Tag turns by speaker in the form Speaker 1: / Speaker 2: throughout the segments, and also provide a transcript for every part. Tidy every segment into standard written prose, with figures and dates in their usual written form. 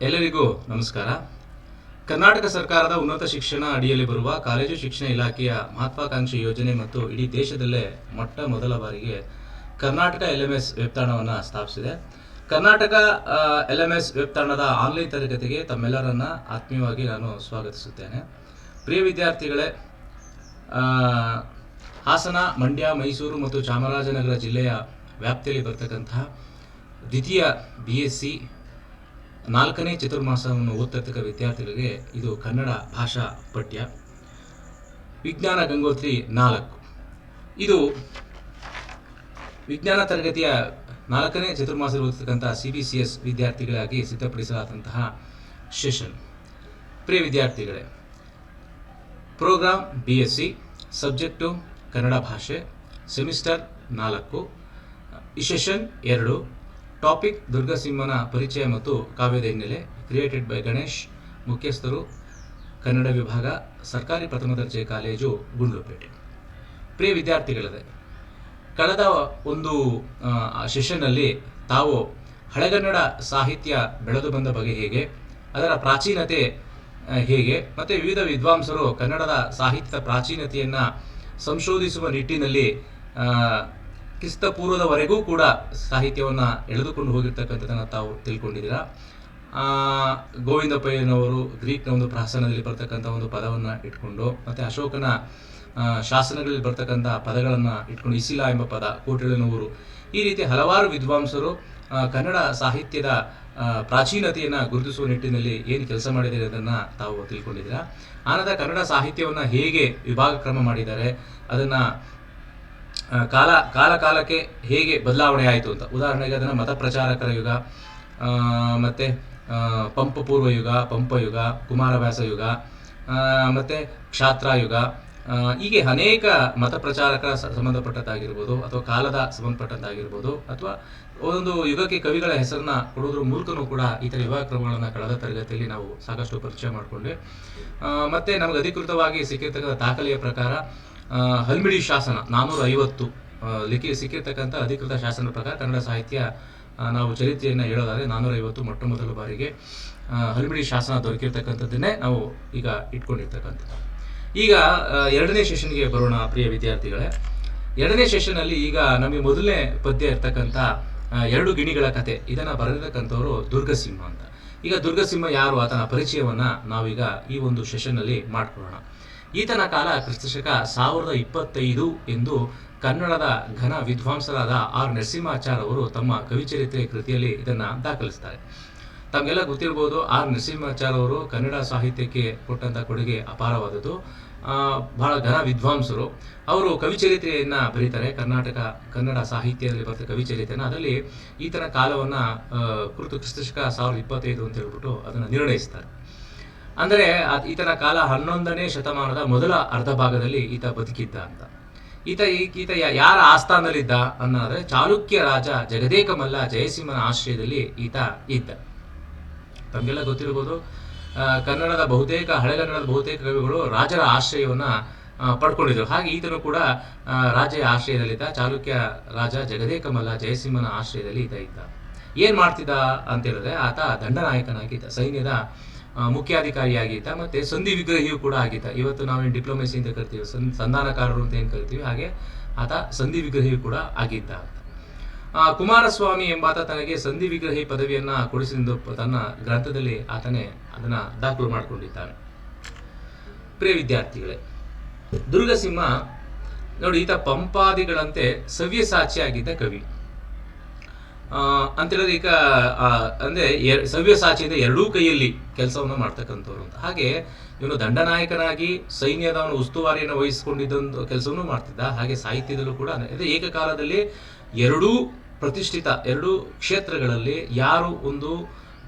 Speaker 1: ಎಲ್ಲರಿಗೂ ನಮಸ್ಕಾರ. ಕರ್ನಾಟಕ ಸರ್ಕಾರದ ಉನ್ನತ ಶಿಕ್ಷಣ ಅಡಿಯಲ್ಲಿ ಬರುವ ಕಾಲೇಜು ಶಿಕ್ಷಣ ಇಲಾಖೆಯ ಮಹತ್ವಾಕಾಂಕ್ಷಿ ಯೋಜನೆ ಮತ್ತು ಇಡೀ ದೇಶದಲ್ಲೇ ಮೊದಲ ಬಾರಿಗೆ ಕರ್ನಾಟಕ LMS ವೆಬ್ತಾಣವನ್ನು ಸ್ಥಾಪಿಸಿದೆ. ಕರ್ನಾಟಕ LMS ವೆಬ್ತಾಣದ ಆನ್ಲೈನ್ ತರಗತಿಗೆ ತಮ್ಮೆಲ್ಲರನ್ನ ಆತ್ಮೀಯವಾಗಿ ನಾನು ಸ್ವಾಗತಿಸುತ್ತೇನೆ. ಪ್ರಿಯ ವಿದ್ಯಾರ್ಥಿಗಳೇ, ಹಾಸನ, ಮಂಡ್ಯ, ಮೈಸೂರು ಮತ್ತು ಚಾಮರಾಜನಗರ ಜಿಲ್ಲೆಯ ವ್ಯಾಪ್ತಿಯಲ್ಲಿ ಬರ್ತಕ್ಕಂತಹ ದ್ವಿತೀಯ BSc 4ನೇ ಚತುರ್ಮಾಸವನ್ನು ಓದ್ತಕ್ಕ ವಿದ್ಯಾರ್ಥಿಗಳಿಗೆ ಇದು ಕನ್ನಡ ಭಾಷಾ ಪಠ್ಯ. ವಿಜ್ಞಾನ ಗಂಗೋತ್ರಿ 4 ಇದು ವಿಜ್ಞಾನ ತರಗತಿಯ 4ನೇ ಚತುರ್ಮಾಸದಲ್ಲಿ ಓದ್ತಕ್ಕಂತಹ CBCS ವಿದ್ಯಾರ್ಥಿಗಳಾಗಿ ಸಿದ್ಧಪಡಿಸಲಾದಂತಹ ಸೆಷನ್. ಪ್ರಿಯ ವಿದ್ಯಾರ್ಥಿಗಳೇ, ಪ್ರೋಗ್ರಾಮ್ BSc, ಸಬ್ಜೆಕ್ಟು ಕನ್ನಡ ಭಾಷೆ, ಸೆಮಿಸ್ಟರ್ 4, ಈ ಸೆಷನ್ 2. ಟಾಪಿಕ್ ದುರ್ಗಸಿಂಹನ ಪರಿಚಯ ಮತ್ತು ಕಾವ್ಯದ ಹಿನ್ನೆಲೆ. Created by Ganesh. ಮುಖ್ಯಸ್ಥರು ಕನ್ನಡ ವಿಭಾಗ, ಸರ್ಕಾರಿ ಪ್ರಥಮ ದರ್ಜೆ ಕಾಲೇಜು, ಗುಂಡ್ಲುಪೇಟೆ. ಪ್ರಿಯ ವಿದ್ಯಾರ್ಥಿಗಳೇ, ಕಳೆದ ಒಂದು ಸೆಷನ್ನಲ್ಲಿ ತಾವು ಹಳೆಗನ್ನಡ ಸಾಹಿತ್ಯ ಬೆಳೆದು ಬಂದ ಬಗೆ ಹೇಗೆ, ಅದರ ಪ್ರಾಚೀನತೆ ಹೇಗೆ, ಮತ್ತು ವಿವಿಧ ವಿದ್ವಾಂಸರು ಕನ್ನಡದ ಸಾಹಿತ್ಯದ ಪ್ರಾಚೀನತೆಯನ್ನು ಸಂಶೋಧಿಸುವ ನಿಟ್ಟಿನಲ್ಲಿ ಕ್ರಿಸ್ತಪೂರ್ವದವರೆಗೂ ಕೂಡ ಸಾಹಿತ್ಯವನ್ನು ಎಳೆದುಕೊಂಡು ಹೋಗಿರ್ತಕ್ಕಂಥದ್ದನ್ನು ತಾವು ತಿಳ್ಕೊಂಡಿದ್ದೀರಾ. ಗೋವಿಂದ ಪಯ್ಯನವರು ಗ್ರೀಕ್ನ ಒಂದು ಪ್ರಾಸನದಲ್ಲಿ ಬರ್ತಕ್ಕಂಥ ಒಂದು ಪದವನ್ನು ಇಟ್ಕೊಂಡು, ಮತ್ತು ಅಶೋಕನ ಶಾಸನಗಳಲ್ಲಿ ಬರ್ತಕ್ಕಂಥ ಪದಗಳನ್ನು ಇಟ್ಕೊಂಡು, ಇಸಿಲ ಎಂಬ ಪದ, ಕೋಟೆಳನವರು, ಈ ರೀತಿ ಹಲವಾರು ವಿದ್ವಾಂಸರು ಕನ್ನಡ ಸಾಹಿತ್ಯದ ಪ್ರಾಚೀನತೆಯನ್ನು ಗುರುತಿಸುವ ನಿಟ್ಟಿನಲ್ಲಿ ಏನು ಕೆಲಸ ಮಾಡಿದ್ದಾರೆ ಅದನ್ನು ತಾವು ತಿಳ್ಕೊಂಡಿದ್ದೀರಾ. ಆನಂತರ ಕನ್ನಡ ಸಾಹಿತ್ಯವನ್ನು ಹೇಗೆ ವಿಭಾಗ ಕ್ರಮ ಮಾಡಿದ್ದಾರೆ, ಅದನ್ನು ಕಾಲಕ್ಕೆ ಹೇಗೆ ಬದಲಾವಣೆ ಆಯಿತು ಅಂತ. ಉದಾಹರಣೆಗೆ ಅದನ್ನು ಮತ ಪ್ರಚಾರಕರ ಯುಗ, ಮತ್ತು ಪಂಪಪೂರ್ವ ಯುಗ, ಪಂಪಯುಗ, ಕುಮಾರವ್ಯಾಸ ಯುಗ, ಮತ್ತು ಕ್ಷಾತ್ರಯುಗ, ಹೀಗೆ ಅನೇಕ ಮತ ಪ್ರಚಾರಕರ ಸಂಬಂಧಪಟ್ಟದ್ದಾಗಿರ್ಬೋದು, ಅಥವಾ ಕಾಲದ ಸಂಬಂಧಪಟ್ಟದ್ದಾಗಿರ್ಬೋದು, ಅಥವಾ ಒಂದು ಯುಗಕ್ಕೆ ಕವಿಗಳ ಹೆಸರನ್ನ ಕೊಡೋದ್ರ ಮೂಲಕನೂ ಕೂಡ ಈ ಥರ ವಿಭಾಗ ಕ್ರಮಗಳನ್ನು ಕಳೆದ ತರಗತಿಯಲ್ಲಿ ನಾವು ಸಾಕಷ್ಟು ಪರಿಚಯ ಮಾಡಿಕೊಂಡ್ವಿ. ಮತ್ತು ನಮಗೆ ಅಧಿಕೃತವಾಗಿ ಸಿಕ್ಕಿರ್ತಕ್ಕಂಥ ದಾಖಲೆಯ ಪ್ರಕಾರ ಹಲ್ಮಿಡಿ ಶಾಸನ 450 ಸಿಕ್ಕಿರ್ತಕ್ಕಂಥ ಅಧಿಕೃತ ಶಾಸನದ ಪ್ರಕಾರ ಕನ್ನಡ ಸಾಹಿತ್ಯ, ನಾವು ಚರಿತ್ರೆಯನ್ನು ಹೇಳೋದಾದರೆ 450 ಮೊದಲ ಬಾರಿಗೆ ಹಲ್ಮಿಡಿ ಶಾಸನ ದೊರಕಿರ್ತಕ್ಕಂಥದ್ದನ್ನೇ ನಾವು ಈಗ ಇಟ್ಕೊಂಡಿರ್ತಕ್ಕಂಥದ್ದು. ಈಗ 2ನೇ ಸೆಷನ್ಗೆ ಬರೋಣ. ಪ್ರಿಯ ವಿದ್ಯಾರ್ಥಿಗಳೇ, 2ನೇ ಸೆಷನ್ನಲ್ಲಿ ಈಗ ನಮಗೆ ಮೊದಲನೇ ಪದ್ಯ ಇರ್ತಕ್ಕಂಥ 2 ಗಿಣಿಗಳ ಕತೆ, ಇದನ್ನು ಬರೆದಿರ್ತಕ್ಕಂಥವರು ದುರ್ಗಸಿಂಹ ಅಂತ. ಈಗ ದುರ್ಗಸಿಂಹ ಯಾರು, ಆತನ ಪರಿಚಯವನ್ನು ನಾವೀಗ ಈ ಒಂದು ಸೆಷನ್ನಲ್ಲಿ ಮಾಡ್ಕೊಳ್ಳೋಣ. ಈತನ ಕಾಲ ಕ್ರಿಸ್ತಶಕ 1025 ಎಂದು ಕನ್ನಡದ ಘನ ವಿದ್ವಾಂಸರಾದ ಆರ್ ನರಸಿಂಹಾಚಾರ್ ಅವರು ತಮ್ಮ ಕವಿಚರಿತ್ರೆ ಕೃತಿಯಲ್ಲಿ ಇದನ್ನು ದಾಖಲಿಸ್ತಾರೆ. ತಮಗೆಲ್ಲ ಗೊತ್ತಿರ್ಬೋದು, ಆರ್ ನರಸಿಂಹಾಚಾರ್ ಅವರು ಕನ್ನಡ ಸಾಹಿತ್ಯಕ್ಕೆ ಕೊಟ್ಟಂಥ ಕೊಡುಗೆ ಅಪಾರವಾದದ್ದು. ಬಹಳ ಘನ ವಿದ್ವಾಂಸರು. ಅವರು ಕವಿಚರಿತ್ರೆಯನ್ನು ಬರೀತಾರೆ. ಕನ್ನಡ ಸಾಹಿತ್ಯದಲ್ಲಿ ಬರ್ತಕ್ಕ ಕವಿಚರಿತ್ರೆಯನ್ನು, ಅದರಲ್ಲಿ ಈತನ ಕಾಲವನ್ನು ಕುರಿತು ಕ್ರಿಸ್ತಶಕ 1025 ಅಂತ ಹೇಳ್ಬಿಟ್ಟು ಅದನ್ನು ನಿರ್ಣಯಿಸ್ತಾರೆ. ಅಂದರೆ ಈತನ ಕಾಲ 11ನೇ ಶತಮಾನದ ಮೊದಲ ಅರ್ಧ ಭಾಗದಲ್ಲಿ ಈತ ಬದುಕಿದ್ದ ಅಂತ. ಈತ ಯಾರ ಆಸ್ಥಾನದಲ್ಲಿದ್ದ ಅನ್ನೋದ್ರೆ ಚಾಲುಕ್ಯ ರಾಜ ಜಗದೇಕ ಮಲ್ಲ ಜಯಸಿಂಹನ ಆಶ್ರಯದಲ್ಲಿ ಈತ ಇದ್ದ. ತಮಗೆಲ್ಲ ಗೊತ್ತಿರ್ಬೋದು, ಹಳೆಗನ್ನಡದ ಬಹುತೇಕ ಕವಿಗಳು ರಾಜರ ಆಶ್ರಯವನ್ನು ಪಡ್ಕೊಂಡಿದ್ರು. ಹಾಗೆ ಈತನು ಕೂಡ ರಾಜರ ಆಶ್ರಯದಲ್ಲಿದ್ದ. ಚಾಲುಕ್ಯ ರಾಜ ಜಗದೇಕ ಮಲ್ಲ ಜಯಸಿಂಹನ ಆಶ್ರಯದಲ್ಲಿ ಈತ ಇದ್ದ. ಏನು ಮಾಡ್ತಿದ್ದ ಅಂತ ಹೇಳಿದ್ರೆ, ಆತ ದಂಡನಾಯಕನಾಗಿದ್ದ, ಸೈನ್ಯದ ಮುಖ್ಯಾಧಿಕಾರಿಯಾಗಿದ್ದ, ಮತ್ತು ಸಂಧಿ ವಿಗ್ರಹಿಯೂ ಕೂಡ ಆಗಿದ್ದ. ಇವತ್ತು ನಾವೇನು ಡಿಪ್ಲೊಮೆಸಿ ಅಂತ ಕರಿತೀವಿ, ಸಂಧಾನಕಾರರು ಅಂತ ಏನು ಕರಿತೀವಿ, ಹಾಗೆ ಆತ ಸಂಧಿ ವಿಗ್ರಹಿಯೂ ಕೂಡ ಆಗಿದ್ದ. ಕುಮಾರಸ್ವಾಮಿ ಎಂಬಾತ ತನಗೆ ಸಂಧಿ ವಿಗ್ರಹಿ ಪದವಿಯನ್ನು ಕೊಡಿಸಿದ್ದು ತನ್ನ ಗ್ರಂಥದಲ್ಲಿ ಆತನೇ ಅದನ್ನು ದಾಖಲು ಮಾಡಿಕೊಂಡಿದ್ದಾನೆ. ಪ್ರಿಯ ವಿದ್ಯಾರ್ಥಿಗಳೇ, ದುರ್ಗಸಿಂಹ ನೋಡಿ, ಈತ ಪಂಪಾದಿಗಳಂತೆ ಸವ್ಯಸಾಚಿಯಾಗಿದ್ದ ಕವಿ ಅಂತೇಳಿದ್ರೆ, ಈಗ ಅಂದರೆ ಸವ್ಯಸಾಚಿಯಿಂದ ಎರಡೂ ಕೈಯಲ್ಲಿ ಕೆಲಸವನ್ನು ಮಾಡ್ತಕ್ಕಂಥವ್ರು ಅಂತ. ಹಾಗೆ ಇವನು ದಂಡನಾಯಕನಾಗಿ ಸೈನ್ಯದ ಉಸ್ತುವಾರಿಯನ್ನು ವಹಿಸಿಕೊಂಡಿದ್ದ ಕೆಲಸವನ್ನು ಮಾಡ್ತಿದ್ದ. ಹಾಗೆ ಸಾಹಿತ್ಯದಲ್ಲೂ ಕೂಡ ಏಕಕಾಲದಲ್ಲಿ ಎರಡೂ ಪ್ರತಿಷ್ಠಿತ 2 ಕ್ಷೇತ್ರಗಳಲ್ಲಿ ಯಾರು ಒಂದು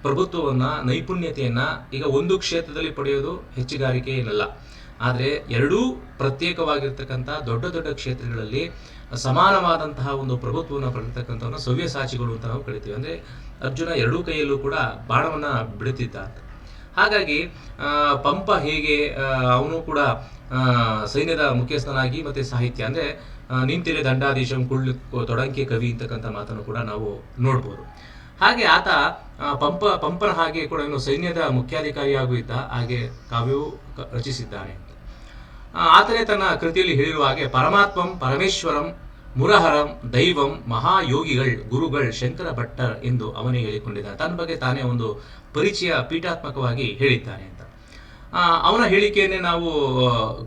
Speaker 1: ಪ್ರಭುತ್ವವನ್ನು, ನೈಪುಣ್ಯತೆಯನ್ನು ಈಗ ಒಂದು ಕ್ಷೇತ್ರದಲ್ಲಿ ಪಡೆಯೋದು ಹೆಚ್ಚುಗಾರಿಕೆ ಏನಲ್ಲ. ಆದರೆ ಎರಡೂ ಪ್ರತ್ಯೇಕವಾಗಿರ್ತಕ್ಕಂಥ ದೊಡ್ಡ ಕ್ಷೇತ್ರಗಳಲ್ಲಿ ಸಮಾನವಾದಂತಹ ಒಂದು ಪ್ರಭುತ್ವವನ್ನು ಪಡೆದಿರ್ತಕ್ಕಂಥವ್ರನ್ನ ಸವ್ಯಸಾಚಿಗಳು ಅಂತ ನಾವು ಕರಿತೀವಿ. ಅಂದರೆ ಅರ್ಜುನ ಎರಡೂ ಕೈಯಲ್ಲೂ ಕೂಡ ಬಾಣವನ್ನು ಬಿಡುತ್ತಿದ್ದ ಅಂತ. ಹಾಗಾಗಿ ಪಂಪ ಹೇಗೆ ಅವನು ಕೂಡ ಸೈನ್ಯದ ಮುಖ್ಯಸ್ಥನಾಗಿ ಮತ್ತು ಸಾಹಿತ್ಯ ಅಂದರೆ ನಿಂತಿರೆ ದಂಡಾಧೀಶಂ ಕುಳ್ಳು ತೊಡಂಕೆ ಕವಿ ಅಂತಕ್ಕಂಥ ಮಾತನ್ನು ಕೂಡ ನಾವು ನೋಡ್ಬೋದು. ಹಾಗೆ ಆತ ಪಂಪನ ಹಾಗೆ ಕೂಡ ಇನ್ನು ಸೈನ್ಯದ ಮುಖ್ಯಾಧಿಕಾರಿಯಾಗೂ ಇದ್ದ, ಹಾಗೆ ಕಾವ್ಯವೂ ರಚಿಸಿದ್ದಾನೆ. ಆತನೇ ತನ್ನ ಕೃತಿಯಲ್ಲಿ ಹೇಳಿರುವ ಹಾಗೆ ಪರಮಾತ್ಮಂ ಪರಮೇಶ್ವರಂ ಮುರಹರಂ ದೈವಂ ಮಹಾಯೋಗಿಗಳ್ ಗುರುಗಳ್ ಶಂಕರ ಭಟ್ಟರ್ ಎಂದು ಅವನೇ ಹೇಳಿಕೊಂಡಿದ್ದಾನೆ. ತನ್ನ ಬಗ್ಗೆ ತಾನೇ ಒಂದು ಪರಿಚಯ ಪೀಠಾತ್ಮಕವಾಗಿ ಹೇಳಿದ್ದಾನೆ ಅಂತ. ಅವನ ಹೇಳಿಕೆಯನ್ನೇ ನಾವು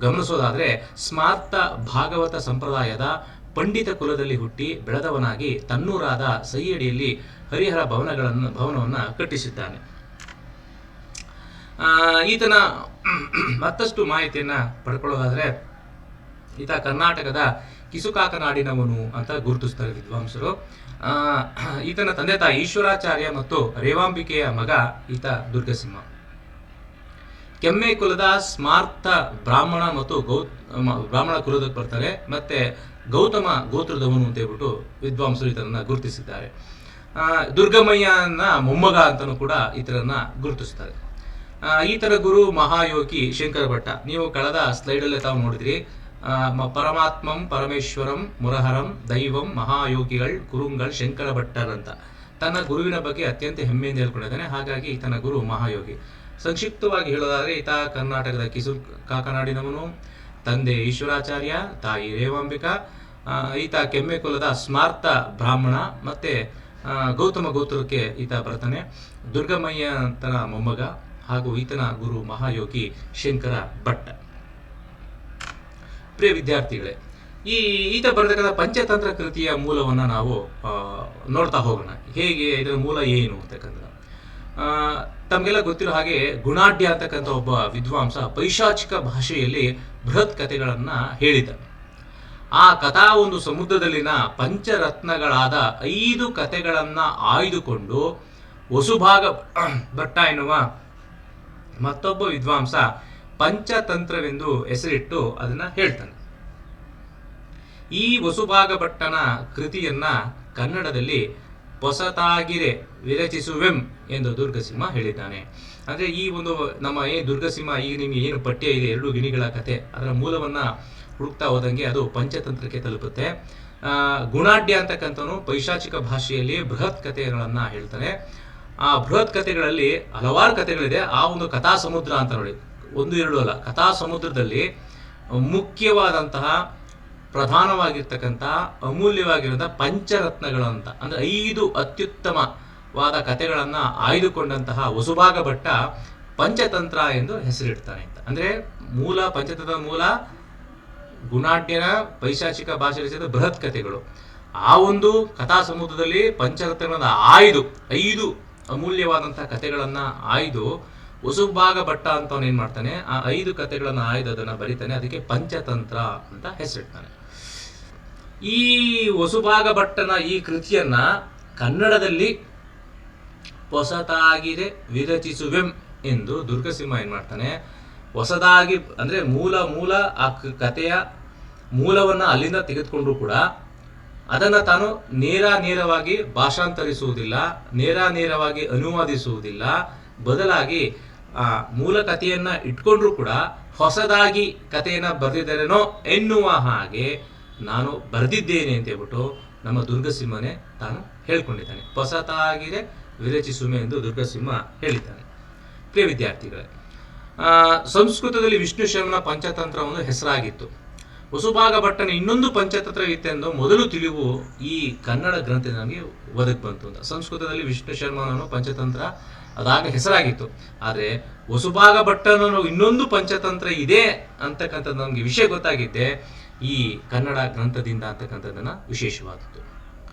Speaker 1: ಗಮನಿಸೋದಾದ್ರೆ, ಸ್ಮಾರ್ತ ಭಾಗವತ ಸಂಪ್ರದಾಯದ ಪಂಡಿತ ಕುಲದಲ್ಲಿ ಹುಟ್ಟಿ ಬೆಳೆದವನಾಗಿ ತನ್ನೂರಾದ ಸೈಯಡಿಯಲ್ಲಿ ಹರಿಹರ ಭವನವನ್ನು ಕಟ್ಟಿಸಿದ್ದಾನೆ. ಈತನ ಮತ್ತಷ್ಟು ಮಾಹಿತಿಯನ್ನ ಪಡ್ಕೊಳ್ಳೋದಾದ್ರೆ, ಈತ ಕರ್ನಾಟಕದ ಕಿಸುಕಾಕನಾಡಿನವನು ಅಂತ ಗುರುತಿಸ್ತಾರೆ ವಿದ್ವಾಂಸರು. ಈತನ ತಂದೆ ತಾಯಿ ಈಶ್ವರಾಚಾರ್ಯ ಮತ್ತು ರೇವಾಂಬಿಕೆಯ ಮಗ ಈತ ದುರ್ಗಸಿಂಹ. ಕೆಮ್ಮೆ ಕುಲದ ಸ್ಮಾರ್ತ ಬ್ರಾಹ್ಮಣ ಮತ್ತು ಬ್ರಾಹ್ಮಣ ಕುಲದಕ್ಕೆ ಬರ್ತಾರೆ. ಮತ್ತೆ ಗೌತಮ ಗೋತ್ರದವನು ಅಂತ ಹೇಳ್ಬಿಟ್ಟು ವಿದ್ವಾಂಸರು ಈತನನ್ನ ಗುರುತಿಸಿದ್ದಾರೆ. ದುರ್ಗಮಯ್ಯನ ಮೊಮ್ಮಗ ಅಂತಲೂ ಕೂಡ ಈತರನ್ನ ಗುರುತಿಸ್ತಾರೆ. ಈತರ ಗುರು ಮಹಾಯೋಗಿ ಶಂಕರ ಭಟ್ಟ. ನೀವು ಕಳೆದ ಸ್ಲೈಡಲ್ಲೇ ತಾವು ನೋಡಿದ್ರಿ, ಪರಮಾತ್ಮಂ ಪರಮೇಶ್ವರಂ ಮುರಹರಂ ದೈವಂ ಮಹಾಯೋಗಿಗಳ್ ಗುರುಗಳ್ ಶಂಕರ ಭಟ್ಟರ್ ಅಂತ ತನ್ನ ಗುರುವಿನ ಬಗ್ಗೆ ಅತ್ಯಂತ ಹೆಮ್ಮೆಯಿಂದ ಹೇಳ್ಕೊಂಡಿದ್ದಾನೆ. ಹಾಗಾಗಿ ಈತನ ಗುರು ಮಹಾಯೋಗಿ. ಸಂಕ್ಷಿಪ್ತವಾಗಿ ಹೇಳೋದಾದ್ರೆ, ಈತ ಕರ್ನಾಟಕದ ಕಾಕನಾಡಿನವನು, ತಂದೆ ಈಶ್ವರಾಚಾರ್ಯ, ತಾಯಿ ರೇವಾಂಬಿಕಾ. ಈತ ಕೆಮ್ಮೆ ಕುಲದ ಸ್ಮಾರ್ತ ಬ್ರಾಹ್ಮಣ, ಮತ್ತೆ ಗೌತಮ ಗೋತ್ರಕ್ಕೆ ಈತ ಬರ್ತಾನೆ. ದುರ್ಗಮಯ್ಯ ತನ್ನ ಮೊಮ್ಮಗ, ಹಾಗೂ ಈತನ ಗುರು ಮಹಾಯೋಗಿ ಶಂಕರ ಭಟ್ಟ. ಪ್ರಿಯ ವಿದ್ಯಾರ್ಥಿಗಳೇ, ಈತ ಬರೆದಕ್ಕಂಥ ಪಂಚತಂತ್ರ ಕೃತಿಯ ಮೂಲವನ್ನು ನಾವು ನೋಡ್ತಾ ಹೋಗೋಣ. ಹೇಗೆ, ಇದರ ಮೂಲ ಏನು ಅಂತಕ್ಕಂಥ ತಮಗೆಲ್ಲ ಗೊತ್ತಿರೋ ಹಾಗೆ ಗುಣಾಢ್ಯ ಅಂತಕ್ಕಂಥ ಒಬ್ಬ ವಿದ್ವಾಂಸ ಪೈಶಾಚಿಕ ಭಾಷೆಯಲ್ಲಿ ಬೃಹತ್ ಕಥೆಗಳನ್ನ ಹೇಳಿದ. ಆ ಕಥಾ ಒಂದು ಸಮುದ್ರದಲ್ಲಿನ ಪಂಚರತ್ನಗಳಾದ 5 ಕಥೆಗಳನ್ನ ಆಯ್ದುಕೊಂಡು ವಸುಭಾಗ ಭಟ್ಟ ಎನ್ನುವ ಮತ್ತೊಬ್ಬ ವಿದ್ವಾಂಸ ಪಂಚತಂತ್ರವೆಂದು ಹೆಸರಿಟ್ಟು ಅದನ್ನ ಹೇಳ್ತಾನೆ. ಈ ವಸುಭಾಗ ಭಟ್ಟನ ಕೃತಿಯನ್ನ ಕನ್ನಡದಲ್ಲಿ ಹೊಸತಾಗಿರೆ ವಿರಚಿಸುವೆಂ ಎಂದು ದುರ್ಗಸಿಂಹ ಹೇಳಿದ್ದಾನೆ. ಅಂದ್ರೆ ಈ ಒಂದು ನಮ್ಮ ದುರ್ಗಸಿಂಹ, ಈಗ ನಿಮ್ಗೆ ಏನು ಪಠ್ಯ ಇದೆ 2 ಗಿಣಿಗಳ ಕಥೆ, ಅದರ ಮೂಲವನ್ನ ಹುಡುಕ್ತಾ ಹೋದಂಗೆ ಅದು ಪಂಚತಂತ್ರಕ್ಕೆ ತಲುಪುತ್ತೆ. ಗುಣಾಢ್ಯ ಅಂತಕ್ಕಂಥವನು ಪೈಶಾಚಿಕ ಭಾಷೆಯಲ್ಲಿ ಬೃಹತ್ ಕಥೆಗಳನ್ನ ಹೇಳ್ತಾನೆ. ಆ ಬೃಹತ್ ಕಥೆಗಳಲ್ಲಿ ಹಲವಾರು ಕಥೆಗಳಿದೆ. ಆ ಒಂದು ಕಥಾ ಸಮುದ್ರ ಅಂತ ನೋಡಿ, 1-2 ಅಲ್ಲ, ಕಥಾ ಸಮುದ್ರದಲ್ಲಿ ಮುಖ್ಯವಾದಂತಹ ಪ್ರಧಾನವಾಗಿರ್ತಕ್ಕಂತಹ ಅಮೂಲ್ಯವಾಗಿರುವಂತಹ ಪಂಚರತ್ನಗಳಂತ ಅಂದ್ರೆ 5 ಅತ್ಯುತ್ತಮವಾದ ಕಥೆಗಳನ್ನ ಆಯ್ದುಕೊಂಡಂತಹ ವಸುಭಾಗ ಭಟ್ಟ ಪಂಚತಂತ್ರ ಎಂದು ಹೆಸರಿಡ್ತಾನೆ ಅಂತ. ಅಂದ್ರೆ ಮೂಲ ಪಂಚತಂತ್ರದ ಮೂಲ ಗುಣಾಢ್ಯನ ಪೈಶಾಚಿಕ ಭಾಷೆ ಬೃಹತ್ ಕಥೆಗಳು. ಆ ಒಂದು ಕಥಾ ಸಮುದ್ರದಲ್ಲಿ ಪಂಚರತ್ನಗಳನ್ನ 5 ಅಮೂಲ್ಯವಾದಂತಹ ಕಥೆಗಳನ್ನ ಆಯ್ದು ವಸುಭಾಗ ಭಟ್ಟ ಅಂತ ಏನ್ ಮಾಡ್ತಾನೆ, ಆ 5 ಕಥೆಗಳನ್ನ ಆಯ್ದು ಅದನ್ನ ಬರೀತಾನೆ. ಅದಕ್ಕೆ ಪಂಚತಂತ್ರ ಅಂತ ಹೆಸರಿಡ್ತಾನೆ. ಈ ವಸುಭಾಗ ಭಟ್ಟನ ಈ ಕೃತಿಯನ್ನ ಕನ್ನಡದಲ್ಲಿ ಹೊಸತಾಗಿದೆ ವಿರಚಿಸುವೆಂ ಎಂದು ದುರ್ಗಸಿಂಹ ಏನ್ ಮಾಡ್ತಾನೆ, ಹೊಸದಾಗಿ ಅಂದ್ರೆ ಮೂಲ ಆ ಕಥೆಯ ಮೂಲವನ್ನ ಅಲ್ಲಿಂದ ತೆಗೆದುಕೊಂಡ್ರು ಕೂಡ ಅದನ್ನ ತಾನು ನೇರವಾಗಿ ಭಾಷಾಂತರಿಸುವುದಿಲ್ಲ, ನೇರವಾಗಿ ಅನುವಾದಿಸುವುದಿಲ್ಲ. ಬದಲಾಗಿ ಆ ಮೂಲ ಕಥೆಯನ್ನ ಇಟ್ಕೊಂಡ್ರು ಕೂಡ ಹೊಸದಾಗಿ ಕಥೆಯನ್ನ ಬರೆದಿದ್ದರೇನೋ ಎನ್ನುವ ಹಾಗೆ ನಾನು ಬರೆದಿದ್ದೇನೆ ಅಂತ ಹೇಳ್ಬಿಟ್ಟು ನಮ್ಮ ದುರ್ಗಸಿಂಹನೇ ತಾನು ಹೇಳ್ಕೊಂಡಿದ್ದಾನೆ. ಹೊಸತಾಗಿದೆ ವಿರಚಿಸುವೆ ಎಂದು ದುರ್ಗಸಿಂಹ ಹೇಳಿದ್ದಾನೆ. ಪ್ರಿಯ ವಿದ್ಯಾರ್ಥಿಗಳೇ, ಸಂಸ್ಕೃತದಲ್ಲಿ ವಿಷ್ಣು ಶರ್ಮನ ಪಂಚತಂತ್ರ ಒಂದು ಹೆಸರಾಗಿತ್ತು. ವಸುಭಾಗ ಭಟ್ಟನ ಇನ್ನೊಂದು ಪಂಚತಂತ್ರವಿತ್ತೆಂದು ಮೊದಲು ತಿಳಿವು ಈ ಕನ್ನಡ ಗ್ರಂಥ ನಮಗೆ ಒದಗಿ ಬಂತು ಅಂತ. ಸಂಸ್ಕೃತದಲ್ಲಿ ವಿಷ್ಣು ಶರ್ಮನ ಪಂಚತಂತ್ರ ಅದಾಗ ಹೆಸರಾಗಿತ್ತು. ಆದರೆ ವಸುಭಾಗ ಭಟ್ಟನ ಇನ್ನೊಂದು ಪಂಚತಂತ್ರ ಇದೆ ಅಂತಕ್ಕಂಥದ್ದು ನಮಗೆ ವಿಷಯ ಗೊತ್ತಾಗಿದ್ದೆ ಈ ಕನ್ನಡ ಗ್ರಂಥದಿಂದ ಅಂತಕ್ಕಂಥದ್ದನ್ನ ವಿಶೇಷವಾದದ್ದು.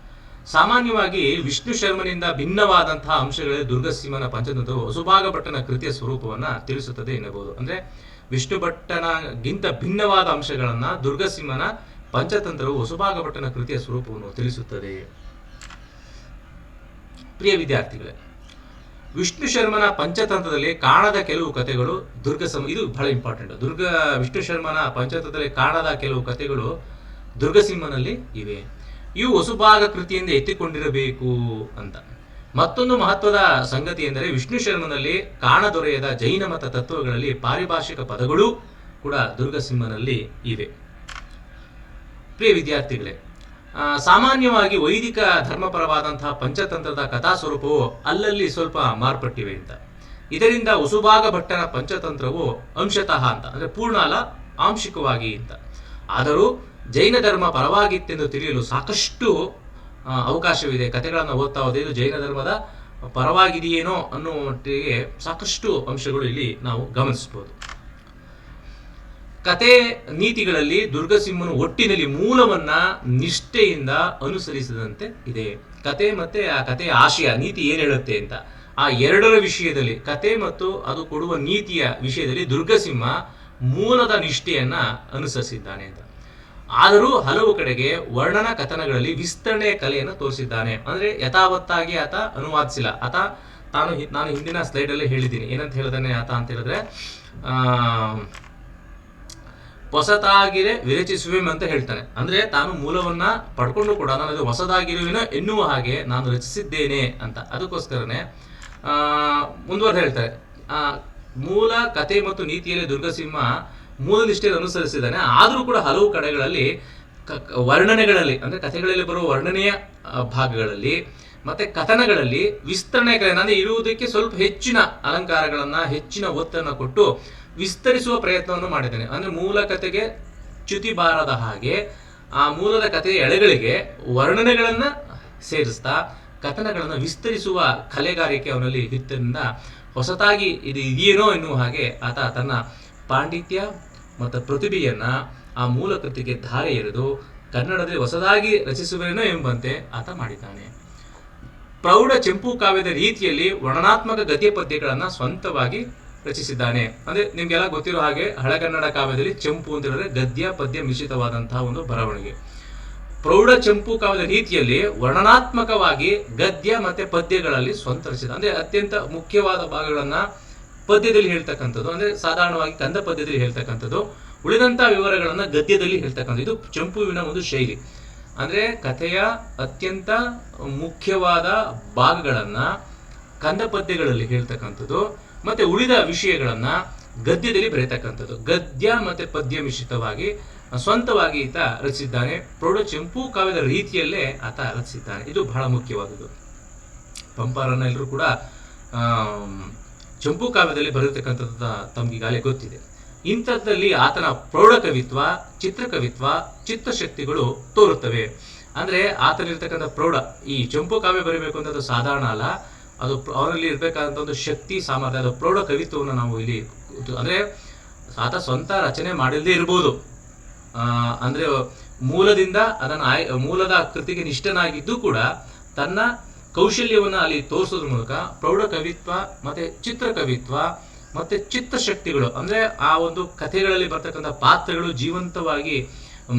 Speaker 1: ಸಾಮಾನ್ಯವಾಗಿ ವಿಷ್ಣು ಶರ್ಮನಿಂದ ಭಿನ್ನವಾದಂತಹ ಅಂಶಗಳೇ ದುರ್ಗಸಿಂಹನ ಪಂಚತಂತ್ರವು ವಸುಭಾಗ ಭಟ್ಟನ ಕೃತಿಯ ಸ್ವರೂಪವನ್ನ ತಿಳಿಸುತ್ತದೆ ಎನ್ನಬಹುದು. ಅಂದ್ರೆ ವಿಷ್ಣು ಭಟ್ಟನಗಿಂತ ಭಿನ್ನವಾದ ಅಂಶಗಳನ್ನ ದುರ್ಗಸಿಂಹನ ಪಂಚತಂತ್ರವು ವಸುಭಾಗ ಭಟ್ಟನ ಕೃತಿಯ ಸ್ವರೂಪವನ್ನು ತಿಳಿಸುತ್ತದೆ. ಪ್ರಿಯ ವಿದ್ಯಾರ್ಥಿಗಳೇ, ವಿಷ್ಣು ಶರ್ಮನ ಪಂಚತಂತ್ರದಲ್ಲಿ ಕಾಣದ ಕೆಲವು ಕಥೆಗಳು ಇದು ಬಹಳ ಇಂಪಾರ್ಟೆಂಟ್. ವಿಷ್ಣು ಶರ್ಮನ ಪಂಚತಂತ್ರದಲ್ಲಿ ಕಾಣದ ಕೆಲವು ಕಥೆಗಳು ದುರ್ಗಸಿಂಹನಲ್ಲಿ ಇವೆ. ಇವು ವಸುಭಾಗ ಕೃತಿಯಿಂದ ಎತ್ತಿಕೊಂಡಿರಬೇಕು ಅಂತ. ಮತ್ತೊಂದು ಮಹತ್ವದ ಸಂಗತಿ ಎಂದರೆ ವಿಷ್ಣು ಶರ್ಮನಲ್ಲಿ ಕಾಣದೊರೆಯದ ಜೈನ ಮತ ತತ್ವಗಳಲ್ಲಿ ಪಾರಿಭಾಷಿಕ ಪದಗಳು ಕೂಡ ದುರ್ಗಸಿಂಹನಲ್ಲಿ ಇವೆ. ಪ್ರಿಯ ವಿದ್ಯಾರ್ಥಿಗಳೇ, ಸಾಮಾನ್ಯವಾಗಿ ವೈದಿಕ ಧರ್ಮಪರವಾದಂತಹ ಪಂಚತಂತ್ರದ ಕಥಾ ಸ್ವರೂಪವು ಅಲ್ಲಲ್ಲಿ ಸ್ವಲ್ಪ ಮಾರ್ಪಟ್ಟಿವೆ ಅಂತ. ಇದರಿಂದ ಹೊಸುಭಾಗ ಭಟ್ಟನ ಪಂಚತಂತ್ರವು ಅಂಶತಃ ಅಂತ, ಅಂದರೆ ಪೂರ್ಣ ಅಲ್ಲ, ಆಂಶಿಕವಾಗಿ ಅಂತ. ಆದರೂ ಜೈನ ಧರ್ಮ ಪರವಾಗಿತ್ತೆಂದು ತಿಳಿಯಲು ಸಾಕಷ್ಟು ಅವಕಾಶವಿದೆ. ಕಥೆಗಳನ್ನು ಓದ್ತಾ ಹೋದ್ರೆ ಇದು ಜೈನ ಧರ್ಮದ ಪರವಾಗಿದೆಯೇನೋ ಅನ್ನುವ ಮಟ್ಟಿಗೆ ಸಾಕಷ್ಟು ಅಂಶಗಳು ಇಲ್ಲಿ ನಾವು ಗಮನಿಸಬಹುದು. ಕತೆ ನೀತಿಗಳಲ್ಲಿ ದುರ್ಗಸಿಂಹನು ಒಟ್ಟಿನಲ್ಲಿ ಮೂಲವನ್ನ ನಿಷ್ಠೆಯಿಂದ ಅನುಸರಿಸಿದಂತೆ ಇದೆ. ಕತೆ ಮತ್ತೆ ಆ ಕಥೆಯ ಆಶಯ ನೀತಿ ಏನ್ ಹೇಳುತ್ತೆ ಅಂತ, ಆ ಎರಡರ ವಿಷಯದಲ್ಲಿ, ಕತೆ ಮತ್ತು ಅದು ಕೊಡುವ ನೀತಿಯ ವಿಷಯದಲ್ಲಿ ದುರ್ಗಸಿಂಹ ಮೂಲದ ನಿಷ್ಠೆಯನ್ನ ಅನುಸರಿಸಿದ್ದಾನೆ ಅಂತ. ಆದರೂ ಹಲವು ಕಡೆಗೆ ವರ್ಣನ ಕಥನಗಳಲ್ಲಿ ವಿಸ್ತರಣೆಯ ಕಲೆಯನ್ನು ತೋರಿಸಿದ್ದಾನೆ. ಅಂದ್ರೆ ಯಥಾವತ್ತಾಗಿ ಆತ ಅನುವಾದಿಸಿಲ್ಲ. ಆತ ನಾನು ಹಿಂದಿನ ಸ್ಲೈಡ್ ಅಲ್ಲಿ ಹೇಳಿದ್ದೀನಿ, ಏನಂತ ಹೇಳಿದಾನೆ ಆತ ಅಂತ ಹೇಳಿದ್ರೆ, ಹೊಸತಾಗಿರೆ ವಿರಚಿಸುವೆಂ ಅಂತ ಹೇಳ್ತಾನೆ. ಅಂದ್ರೆ ತಾನು ಮೂಲವನ್ನ ಪಡ್ಕೊಂಡು ಕೂಡ ನಾನು ಅದು ಹೊಸದಾಗಿರುವೆನೋ ಎನ್ನುವ ಹಾಗೆ ನಾನು ರಚಿಸಿದ್ದೇನೆ ಅಂತ. ಅದಕ್ಕೋಸ್ಕರನೇ ಮುಂದುವರೆದು ಹೇಳ್ತಾರೆ, ಮೂಲ ಕತೆ ಮತ್ತು ನೀತಿಯಲ್ಲಿ ದುರ್ಗಸಿಂಹ ಮೂಲ ನಿಷ್ಠೆಯನ್ನು ಅನುಸರಿಸಿದ್ದಾನೆ. ಆದರೂ ಕೂಡ ಹಲವು ಕಡೆಗಳಲ್ಲಿ ವರ್ಣನೆಗಳಲ್ಲಿ, ಅಂದ್ರೆ ಕಥೆಗಳಲ್ಲಿ ಬರುವ ವರ್ಣನೆಯ ಭಾಗಗಳಲ್ಲಿ ಮತ್ತೆ ಕಥನಗಳಲ್ಲಿ ವಿಸ್ತರಣೆ ಕಲೆ, ಅಂದ್ರೆ ಇರುವುದಕ್ಕೆ ಸ್ವಲ್ಪ ಹೆಚ್ಚಿನ ಅಲಂಕಾರಗಳನ್ನ, ಹೆಚ್ಚಿನ ಒತ್ತನ್ನು ಕೊಟ್ಟು ವಿಸ್ತರಿಸುವ ಪ್ರಯತ್ನವನ್ನು ಮಾಡಿದ್ದಾನೆ. ಅಂದ್ರೆ ಮೂಲ ಕಥೆಗೆ ಚ್ಯುತಿ ಬಾರದ ಹಾಗೆ ಆ ಮೂಲದ ಕಥೆಯ ಎಳೆಗಳಿಗೆ ವರ್ಣನೆಗಳನ್ನ ಸೇರಿಸ್ತಾ ಕಥನಗಳನ್ನು ವಿಸ್ತರಿಸುವ ಕಲೆಗಾರಿಕೆ ಅವನಲ್ಲಿ ಇದ್ದರಿಂದ ಹೊಸತಾಗಿ ಇದು ಇದೆಯೇನೋ ಎನ್ನುವ ಹಾಗೆ ಆತ ತನ್ನ ಪಾಂಡಿತ್ಯ ಮತ್ತು ಪ್ರತಿಭೆಯನ್ನ ಆ ಮೂಲ ಕೃತಿಗೆ ಧಾರೆ ಎರೆದು ಕನ್ನಡದಲ್ಲಿ ಹೊಸದಾಗಿ ರಚಿಸುವೇನೋ ಎಂಬಂತೆ ಆತ ಮಾಡಿದ್ದಾನೆ. ಪ್ರೌಢ ಚೆಂಪು ಕಾವ್ಯದ ರೀತಿಯಲ್ಲಿ ವರ್ಣನಾತ್ಮಕ ಗದ್ಯ ಪದ್ಯಗಳನ್ನು ಸ್ವಂತವಾಗಿ ರಚಿಸಿದ್ದಾನೆ. ಅಂದ್ರೆ ನಿಮ್ಗೆಲ್ಲ ಗೊತ್ತಿರೋ ಹಾಗೆ ಹಳೆಗನ್ನಡ ಕಾವ್ಯದಲ್ಲಿ ಚೆಂಪು ಅಂತ ಹೇಳಿದ್ರೆ ಗದ್ಯ ಪದ್ಯ ಮಿಶ್ರಿತವಾದಂತಹ ಒಂದು ಬರವಣಿಗೆ. ಪ್ರೌಢ ಚೆಂಪು ಕಾವ್ಯದ ರೀತಿಯಲ್ಲಿ ವರ್ಣನಾತ್ಮಕವಾಗಿ ಗದ್ಯ ಮತ್ತೆ ಪದ್ಯಗಳಲ್ಲಿ ಸ್ವಂತ ರಚಿಸಿದ, ಅಂದ್ರೆ ಅತ್ಯಂತ ಮುಖ್ಯವಾದ ಭಾಗಗಳನ್ನ ಪದ್ಯದಲ್ಲಿ ಹೇಳ್ತಕ್ಕಂಥದ್ದು, ಅಂದ್ರೆ ಸಾಧಾರಣವಾಗಿ ಕಂದ ಪದ್ಯದಲ್ಲಿ ಹೇಳ್ತಕ್ಕಂಥದ್ದು, ಉಳಿದಂತಹ ವಿವರಗಳನ್ನ ಗದ್ಯದಲ್ಲಿ ಹೇಳ್ತಕ್ಕಂಥದ್ದು. ಇದು ಚಂಪುವಿನ ಒಂದು ಶೈಲಿ. ಅಂದ್ರೆ ಕಥೆಯ ಅತ್ಯಂತ ಮುಖ್ಯವಾದ ಭಾಗಗಳನ್ನ ಕಂದ ಪದ್ಯಗಳಲ್ಲಿ ಹೇಳ್ತಕ್ಕಂಥದ್ದು, ಮತ್ತೆ ಉಳಿದ ವಿಷಯಗಳನ್ನ ಗದ್ಯದಲ್ಲಿ ಬರೆಯತಕ್ಕಂಥದ್ದು. ಗದ್ಯ ಮತ್ತೆ ಪದ್ಯ ಮಿಶ್ರಿತವಾಗಿ ಸ್ವಂತವಾಗಿ ಈತ ರಚಿಸಿದ್ದಾನೆ. ಪ್ರೌಢ ಚೆಂಪು ಕಾವ್ಯದ ರೀತಿಯಲ್ಲೇ ಆತ ರಚಿಸಿದ್ದಾನೆ. ಇದು ಬಹಳ ಮುಖ್ಯವಾದದ್ದು. ಪಂಪರನ್ನ ಎಲ್ಲರೂ ಕೂಡ ಚಂಪು ಕಾವ್ಯದಲ್ಲಿ ಬರೆಯತಕ್ಕಂಥದ್ದು ತಮಗೀಗಾಗಲೇ ಗೊತ್ತಿದೆ. ಇಂಥದ್ದಲ್ಲಿ ಆತನ ಪ್ರೌಢ ಕವಿತ್ವ, ಚಿತ್ರಕವಿತ್ವ, ಚಿತ್ತಶಕ್ತಿಗಳು ತೋರುತ್ತವೆ. ಅಂದ್ರೆ ಆತನಿರ್ತಕ್ಕಂಥ ಪ್ರೌಢ, ಈ ಚಂಪು ಕಾವ್ಯ ಬರೀಬೇಕು ಅಂತ ಸಾಧಾರಣ ಅಲ್ಲ, ಅದು ಅವರಲ್ಲಿ ಇರಬೇಕಾದಂಥ ಒಂದು ಶಕ್ತಿ, ಸಾಮರ್ಥ್ಯ, ಅದು ಪ್ರೌಢ ಕವಿತ್ವವನ್ನು ನಾವು ಇಲ್ಲಿ, ಅಂದ್ರೆ ಆತ ಸ್ವಂತ ರಚನೆ ಮಾಡಿಲ್ಲದೆ ಇರ್ಬೋದು, ಅಂದ್ರೆ ಮೂಲದಿಂದ ಮೂಲದ ಕೃತಿಗೆ ನಿಷ್ಠನಾಗಿದ್ದು ಕೂಡ ತನ್ನ ಕೌಶಲ್ಯವನ್ನ ಅಲ್ಲಿ ತೋರಿಸೋದ್ರ ಮೂಲಕ ಪ್ರೌಢ ಕವಿತ್ವ ಮತ್ತೆ ಚಿತ್ರಕವಿತ್ವ ಮತ್ತೆ ಚಿತ್ತಶಕ್ತಿಗಳು, ಅಂದ್ರೆ ಆ ಒಂದು ಕಥೆಗಳಲ್ಲಿ ಬರ್ತಕ್ಕಂಥ ಪಾತ್ರಗಳು ಜೀವಂತವಾಗಿ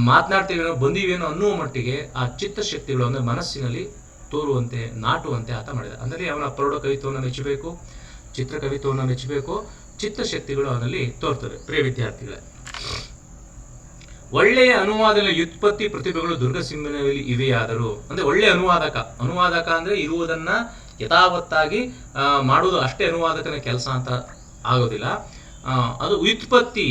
Speaker 1: ಮಾತನಾಡ್ತೀವೇನೋ ಬಂದಿವೇನೋ ಅನ್ನುವ ಮಟ್ಟಿಗೆ ಆ ಚಿತ್ತಶಕ್ತಿಗಳು ಅಂದ್ರೆ ಮನಸ್ಸಿನಲ್ಲಿ ತೋರುವಂತೆ, ನಾಟುವಂತೆ ಆತ ಮಾಡಿದ. ಅಂದರೆ ಅವನ ಪ್ರೌಢ ಕವಿತ್ವವನ್ನು ಮೆಚ್ಚಬೇಕು, ಚಿತ್ರಕವಿತ್ವವನ್ನು ಮೆಚ್ಚಬೇಕು, ಚಿತ್ತಶಕ್ತಿಗಳು ಅವನಲ್ಲಿ ತೋರ್ತವೆ. ಪ್ರಿಯ ವಿದ್ಯಾರ್ಥಿಗಳೇ, ಒಳ್ಳೆಯ ಅನುವಾದದ ವ್ಯುತ್ಪತ್ತಿ ಪ್ರತಿಭೆಗಳು ದುರ್ಗಸಿಂಹನಲ್ಲಿ ಇವೆಯಾದರೂ, ಅಂದ್ರೆ ಒಳ್ಳೆಯ ಅನುವಾದಕ ಅಂದ್ರೆ ಇರುವುದನ್ನ ಯಥಾವತ್ತಾಗಿ ಮಾಡುವುದು ಅಷ್ಟೇ ಅನುವಾದಕನ ಕೆಲಸ ಅಂತ ಆಗೋದಿಲ್ಲ. ಅದು ವ್ಯುತ್ಪತ್ತಿ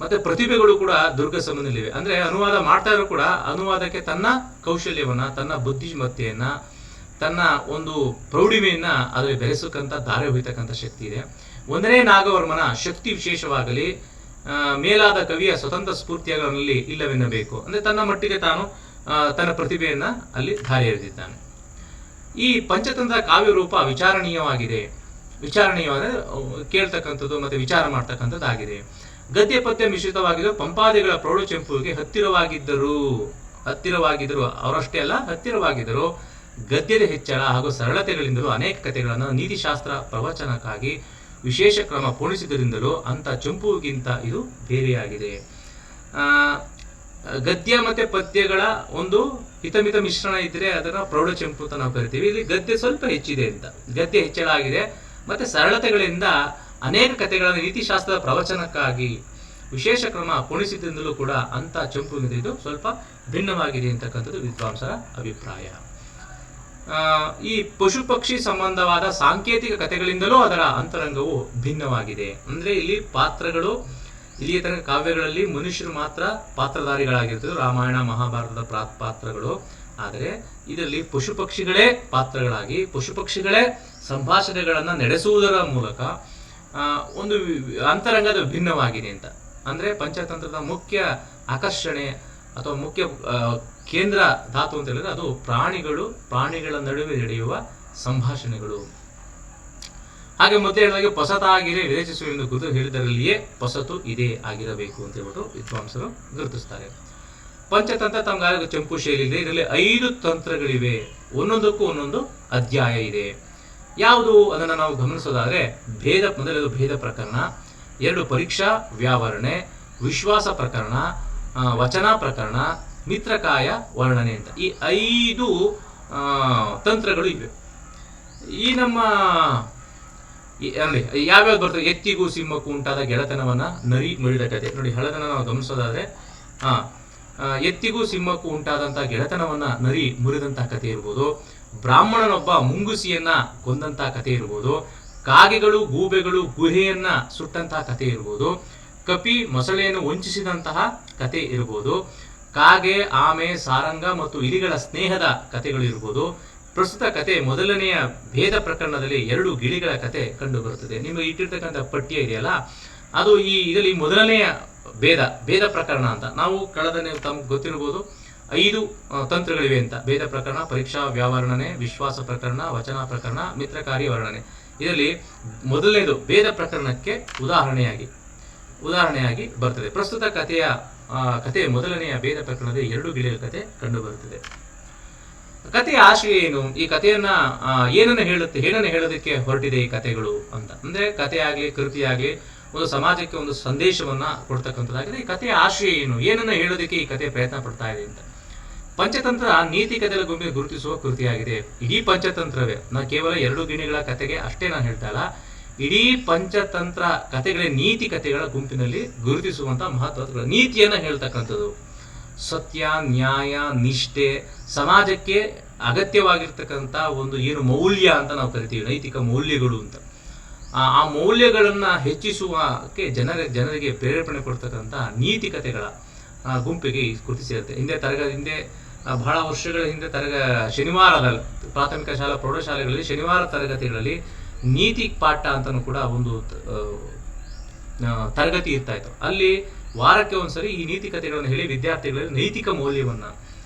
Speaker 1: ಮತ್ತೆ ಪ್ರತಿಭೆಗಳು ಕೂಡ ದುರ್ಗಸಿಂಹನಲ್ಲಿವೆ. ಅಂದ್ರೆ ಅನುವಾದ ಮಾಡ್ತಾ ಇರೋ ಕೂಡ ಅನುವಾದಕ್ಕೆ ತನ್ನ ಕೌಶಲ್ಯವನ್ನ, ತನ್ನ ಬುದ್ಧಿಮತ್ತೆಯನ್ನ, ತನ್ನ ಒಂದು ಪ್ರೌಢಿಮೆಯನ್ನ ಅದರಲ್ಲಿ ಬೆರೆಸಕ್ಕಂತ ದಾರಿ ಹೋಯ್ತಕ್ಕಂಥ ಶಕ್ತಿ ಇದೆ. 1ನೇ ನಾಗವರ್ಮನ ಶಕ್ತಿ ವಿಶೇಷವಾಗಲಿ ಮೇಲಾದ ಕವಿಯ ಸ್ವತಂತ್ರ ಸ್ಫೂರ್ತಿಯಾಗಿ ಅವನಲ್ಲಿ ಇಲ್ಲವೆನ್ನಬೇಕು. ಅಂದ್ರೆ ತನ್ನ ಮಟ್ಟಿಗೆ ತಾನು ತನ್ನ ಪ್ರತಿಭೆಯನ್ನ ಅಲ್ಲಿ ದಾರಿ ಎರೆದಿದ್ದಾನೆ. ಈ ಪಂಚತಂತ್ರ ಕಾವ್ಯ ರೂಪ ವಿಚಾರಣೀಯವಾಗಿದೆ. ಕೇಳ್ತಕ್ಕಂಥದ್ದು ಮತ್ತೆ ವಿಚಾರ ಮಾಡ್ತಕ್ಕಂಥದ್ದಾಗಿದೆ. ಗದ್ಯ ಪದ್ಯ ಮಿಶ್ರಿತವಾಗಿದ್ದು ಪಂಪಾದಿಗಳ ಪ್ರೌಢ ಚೆಂಪುವಿಗೆ ಹತ್ತಿರವಾಗಿದ್ದರು. ಅವರಷ್ಟೇ ಅಲ್ಲ, ಹತ್ತಿರವಾಗಿದ್ದರು. ಗದ್ಯದ ಹೆಚ್ಚಳ ಹಾಗೂ ಸರಳತೆಗಳಿಂದಲೂ ಅನೇಕ ಕಥೆಗಳನ್ನು ನೀತಿಶಾಸ್ತ್ರ ಪ್ರವಚನಕ್ಕಾಗಿ ವಿಶೇಷ ಕ್ರಮ ಪೂರ್ಣಿಸಿದ್ದರಿಂದಲೂ ಅಂತ ಚಂಪುವಿಗಿಂತ ಇದು ಬೇರೆಯಾಗಿದೆ. ಗದ್ಯ ಮತ್ತೆ ಪದ್ಯಗಳ ಒಂದು ಹಿತಮಿತ ಮಿಶ್ರಣ ಇದ್ರೆ ಅದನ್ನ ಪ್ರೌಢ ಚಂಪು ಅಂತ ನಾವು ಕರಿತೀವಿ. ಇಲ್ಲಿ ಗದ್ಯ ಸ್ವಲ್ಪ ಹೆಚ್ಚಿದೆ ಅಂತ, ಗದ್ಯ ಹೆಚ್ಚಳ ಆಗಿದೆ. ಮತ್ತೆ ಸರಳತೆಗಳಿಂದ ಅನೇಕ ಕಥೆಗಳನ್ನು ನೀತಿಶಾಸ್ತ್ರದ ಪ್ರವಚನಕ್ಕಾಗಿ ವಿಶೇಷ ಕ್ರಮ ಪೂರ್ಣಿಸಿದ್ದರಿಂದಲೂ ಕೂಡ ಅಂತ ಚಂಪುವಿಗಿಂತ ಇದು ಸ್ವಲ್ಪ ಭಿನ್ನವಾಗಿದೆ ಅಂತಕ್ಕಂಥದ್ದು ವಿದ್ವಾಂಸರ ಅಭಿಪ್ರಾಯ. ಈ ಪಶು ಪಕ್ಷಿ ಸಂಬಂಧವಾದ ಸಾಂಕೇತಿಕ ಕಥೆಗಳಿಂದಲೂ ಅದರ ಅಂತರಂಗವು ಭಿನ್ನವಾಗಿದೆ. ಅಂದ್ರೆ ಇಲ್ಲಿ ಪಾತ್ರಗಳು ಇಲ್ಲಿಯ ತನಕ ಕಾವ್ಯಗಳಲ್ಲಿ ಮನುಷ್ಯರು ಮಾತ್ರ ಪಾತ್ರಧಾರಿಗಳಾಗಿರ್ತಿದ್ರು, ರಾಮಾಯಣ ಮಹಾಭಾರತದ ಪಾತ್ರಗಳು. ಆದರೆ ಇದರಲ್ಲಿ ಪಶು ಪಕ್ಷಿಗಳೇ ಪಾತ್ರಗಳಾಗಿ ಪಶು ಪಕ್ಷಿಗಳೇ ಸಂಭಾಷಣೆಗಳನ್ನು ನಡೆಸುವುದರ ಮೂಲಕ ಒಂದು ಅಂತರಂಗದ ಭಿನ್ನವಾಗಿದೆ ಅಂತ. ಅಂದರೆ ಪಂಚತಂತ್ರದ ಮುಖ್ಯ ಆಕರ್ಷಣೆ ಅಥವಾ ಮುಖ್ಯ ಕೇಂದ್ರ ಧಾತು ಅಂತ ಹೇಳಿದ್ರೆ ಅದು ಪ್ರಾಣಿಗಳ ನಡುವೆ ನಡೆಯುವ ಸಂಭಾಷಣೆಗಳು. ಹಾಗೆ ಮೊದಲೇ ಹೇಳಿದಾಗೆ ಪೊಸತಾಗಿರೇ ವಿರೇಚಿಸುವೆಂದು ಗುರುತು ಹೇಳಿದರಲ್ಲಿಯೇ ಪೊಸತು ಇದೇ ಆಗಿರಬೇಕು ಅಂತ ಹೇಳ್ಬಿಟ್ಟು ವಿದ್ವಾಂಸರು ಗುರುತಿಸ್ತಾರೆ. ಪಂಚತಂತ್ರ ತಮ್ಗಾಗ ಚಂಪು ಶೈಲಿ ಇದೆ. ಇದರಲ್ಲಿ 5 ತಂತ್ರಗಳಿವೆ, ಒಂದೊಂದಕ್ಕೂ ಒಂದೊಂದು ಅಧ್ಯಾಯ ಇದೆ. ಯಾವುದು ಅದನ್ನು ನಾವು ಗಮನಿಸೋದಾದ್ರೆ ಮೊದಲನೇದು ಭೇದ ಪ್ರಕರಣ, 2 ಪರೀಕ್ಷಾ ವ್ಯಾವರಣೆ, ವಿಶ್ವಾಸ ಪ್ರಕರಣ, ವಚನ ಪ್ರಕರಣ, ಮಿತ್ರಕಾಯ ವರ್ಣನೆ ಅಂತ ಈ 5 ತಂತ್ರಗಳು ಇವೆ. ಈ ನಮ್ಮ ಯಾವ್ಯಾವ್ದು ಬರ್ತದೆ? ಎತ್ತಿಗೂ ಸಿಂಹಕ್ಕೂ ಉಂಟಾದ ಗೆಳೆತನವನ್ನ ನರಿ ಮುರಿದ ಕತೆ. ನೋಡಿ, ಹಳದನ್ನ ನಾವು ಗಮನಿಸೋದಾದ್ರೆ ಎತ್ತಿಗೂ ಸಿಂಹಕ್ಕೂ ಉಂಟಾದಂತಹ ಗೆಳೆತನವನ್ನ ನರಿ ಮುರಿದಂತಹ ಕತೆ ಇರ್ಬೋದು, ಬ್ರಾಹ್ಮಣನೊಬ್ಬ ಮುಂಗುಸಿಯನ್ನ ಕೊಂದಂತಹ ಕತೆ ಇರ್ಬೋದು, ಕಾಗೆಗಳು ಗೂಬೆಗಳು ಗುಹೆಯನ್ನ ಸುಟ್ಟಂತಹ ಕತೆ ಇರ್ಬೋದು, ಕಪಿ ಮೊಸಳೆಯನ್ನು ವಂಚಿಸಿದಂತಹ ಕತೆ ಇರ್ಬೋದು, ಕಾಗೆ ಆಮೆ ಸಾರಂಗ ಮತ್ತು ಇಲಿಗಳ ಸ್ನೇಹದ ಕಥೆಗಳು ಇರ್ಬೋದು. ಪ್ರಸ್ತುತ ಕತೆ ಮೊದಲನೆಯ ಭೇದ ಪ್ರಕರಣದಲ್ಲಿ 2 ಗಿಳಿಗಳ ಕತೆ ಕಂಡು ಬರುತ್ತದೆ. ನಿಮಗೆ ಇಟ್ಟಿರ್ತಕ್ಕಂಥ ಪಠ್ಯ ಇದೆಯಲ್ಲ, ಅದು ಇದರಲ್ಲಿ ಮೊದಲನೆಯ ಭೇದ ಪ್ರಕರಣ ಅಂತ. ನಾವು ಕಳೆದನೆ ತಮ್ಗೆ ಗೊತ್ತಿರಬಹುದು 5 ತಂತ್ರಗಳಿವೆ ಅಂತ. ಭೇದ ಪ್ರಕರಣ, ಪರೀಕ್ಷಾ ವ್ಯಾವರಣೆ, ವಿಶ್ವಾಸ ಪ್ರಕರಣ, ವಚನ ಪ್ರಕರಣ, ಮಿತ್ರಕಾರಿ ವರ್ಣನೆ. ಇದರಲ್ಲಿ ಮೊದಲನೇದು ಭೇದ ಪ್ರಕರಣಕ್ಕೆ ಉದಾಹರಣೆಯಾಗಿ ಬರ್ತದೆ. ಪ್ರಸ್ತುತ ಕಥೆಯ ಮೊದಲನೆಯ ಭೇದ ಪ್ರಕರಣದಲ್ಲಿ 2 ಗಿಳಿಗಳ ಕತೆ ಕಂಡು ಬರುತ್ತದೆ. ಕಥೆಯ ಆಶಯ ಏನು? ಈ ಕಥೆಯನ್ನ ಏನನ್ನ ಹೇಳೋದಕ್ಕೆ ಹೊರಟಿದೆ ಈ ಕಥೆಗಳು ಅಂತ. ಅಂದ್ರೆ ಕಥೆ ಆಗ್ಲಿ ಕೃತಿ ಆಗ್ಲಿ ಒಂದು ಸಮಾಜಕ್ಕೆ ಒಂದು ಸಂದೇಶವನ್ನ ಕೊಡ್ತಕ್ಕಂಥದ್ದಾಗಿದೆ. ಈ ಕಥೆಯ ಆಶಯ ಏನು? ಏನನ್ನ ಹೇಳೋದಕ್ಕೆ ಈ ಕಥೆ ಪ್ರಯತ್ನ ಪಡ್ತಾ ಇದೆ ಅಂತ. ಪಂಚತಂತ್ರ ನೀತಿ ಕಥೆಗಳ ಗುಂಪಿಗೆ ಗುರುತಿಸುವ ಕೃತಿಯಾಗಿದೆ. ಇಡೀ ಪಂಚತಂತ್ರವೇ, ನಾನು ಕೇವಲ 2 ಗಿಣಿಗಳ ಕಥೆಗೆ ಅಷ್ಟೇ ನಾನು ಹೇಳ್ತಾ ಇಲ್ಲ, ಇಡೀ ಪಂಚತಂತ್ರ ಕಥೆಗಳೇ ನೀತಿ ಕಥೆಗಳ ಗುಂಪಿನಲ್ಲಿ ಗುರುತಿಸುವಂತಹ ಮಹತ್ವದ ನೀತಿಯನ್ನ ಹೇಳ್ತಕ್ಕಂಥದ್ದು. ಸತ್ಯ, ನ್ಯಾಯ, ನಿಷ್ಠೆ, ಸಮಾಜಕ್ಕೆ ಅಗತ್ಯವಾಗಿರ್ತಕ್ಕಂಥ ಒಂದು ಏನು ಮೌಲ್ಯ ಅಂತ ನಾವು ಕರಿತೀವಿ, ನೈತಿಕ ಮೌಲ್ಯಗಳು ಅಂತ. ಆ ಮೌಲ್ಯಗಳನ್ನ ಹೆಚ್ಚಿಸುವಕ್ಕೆ ಜನರಿಗೆ ಪ್ರೇರೇಪಣೆ ಕೊಡ್ತಕ್ಕಂಥ ನೀತಿ ಕಥೆಗಳ ಗುಂಪಿಗೆ ಈ ಕೃತಿ ಸೇರುತ್ತೆ. ಹಿಂದೆ ಬಹಳ ವರ್ಷಗಳ ಹಿಂದೆ ಶನಿವಾರದಲ್ಲಿ ಪ್ರಾಥಮಿಕ ಶಾಲಾ ಪ್ರೌಢಶಾಲೆಗಳಲ್ಲಿ ಶನಿವಾರ ತರಗತಿಗಳಲ್ಲಿ ನೀತಿ ಪಾಠ ಅಂತಲೂ ಕೂಡ ಒಂದು ತರಗತಿ ಇರ್ತಾ ಇತ್ತು. ಅಲ್ಲಿ ವಾರಕ್ಕೆ ಒಂದ್ಸರಿ ಈ ನೀತಿ ಕಥೆಗಳನ್ನು ಹೇಳಿ ವಿದ್ಯಾರ್ಥಿಗಳಲ್ಲಿ ನೈತಿಕ ಮೌಲ್ಯವನ್ನ,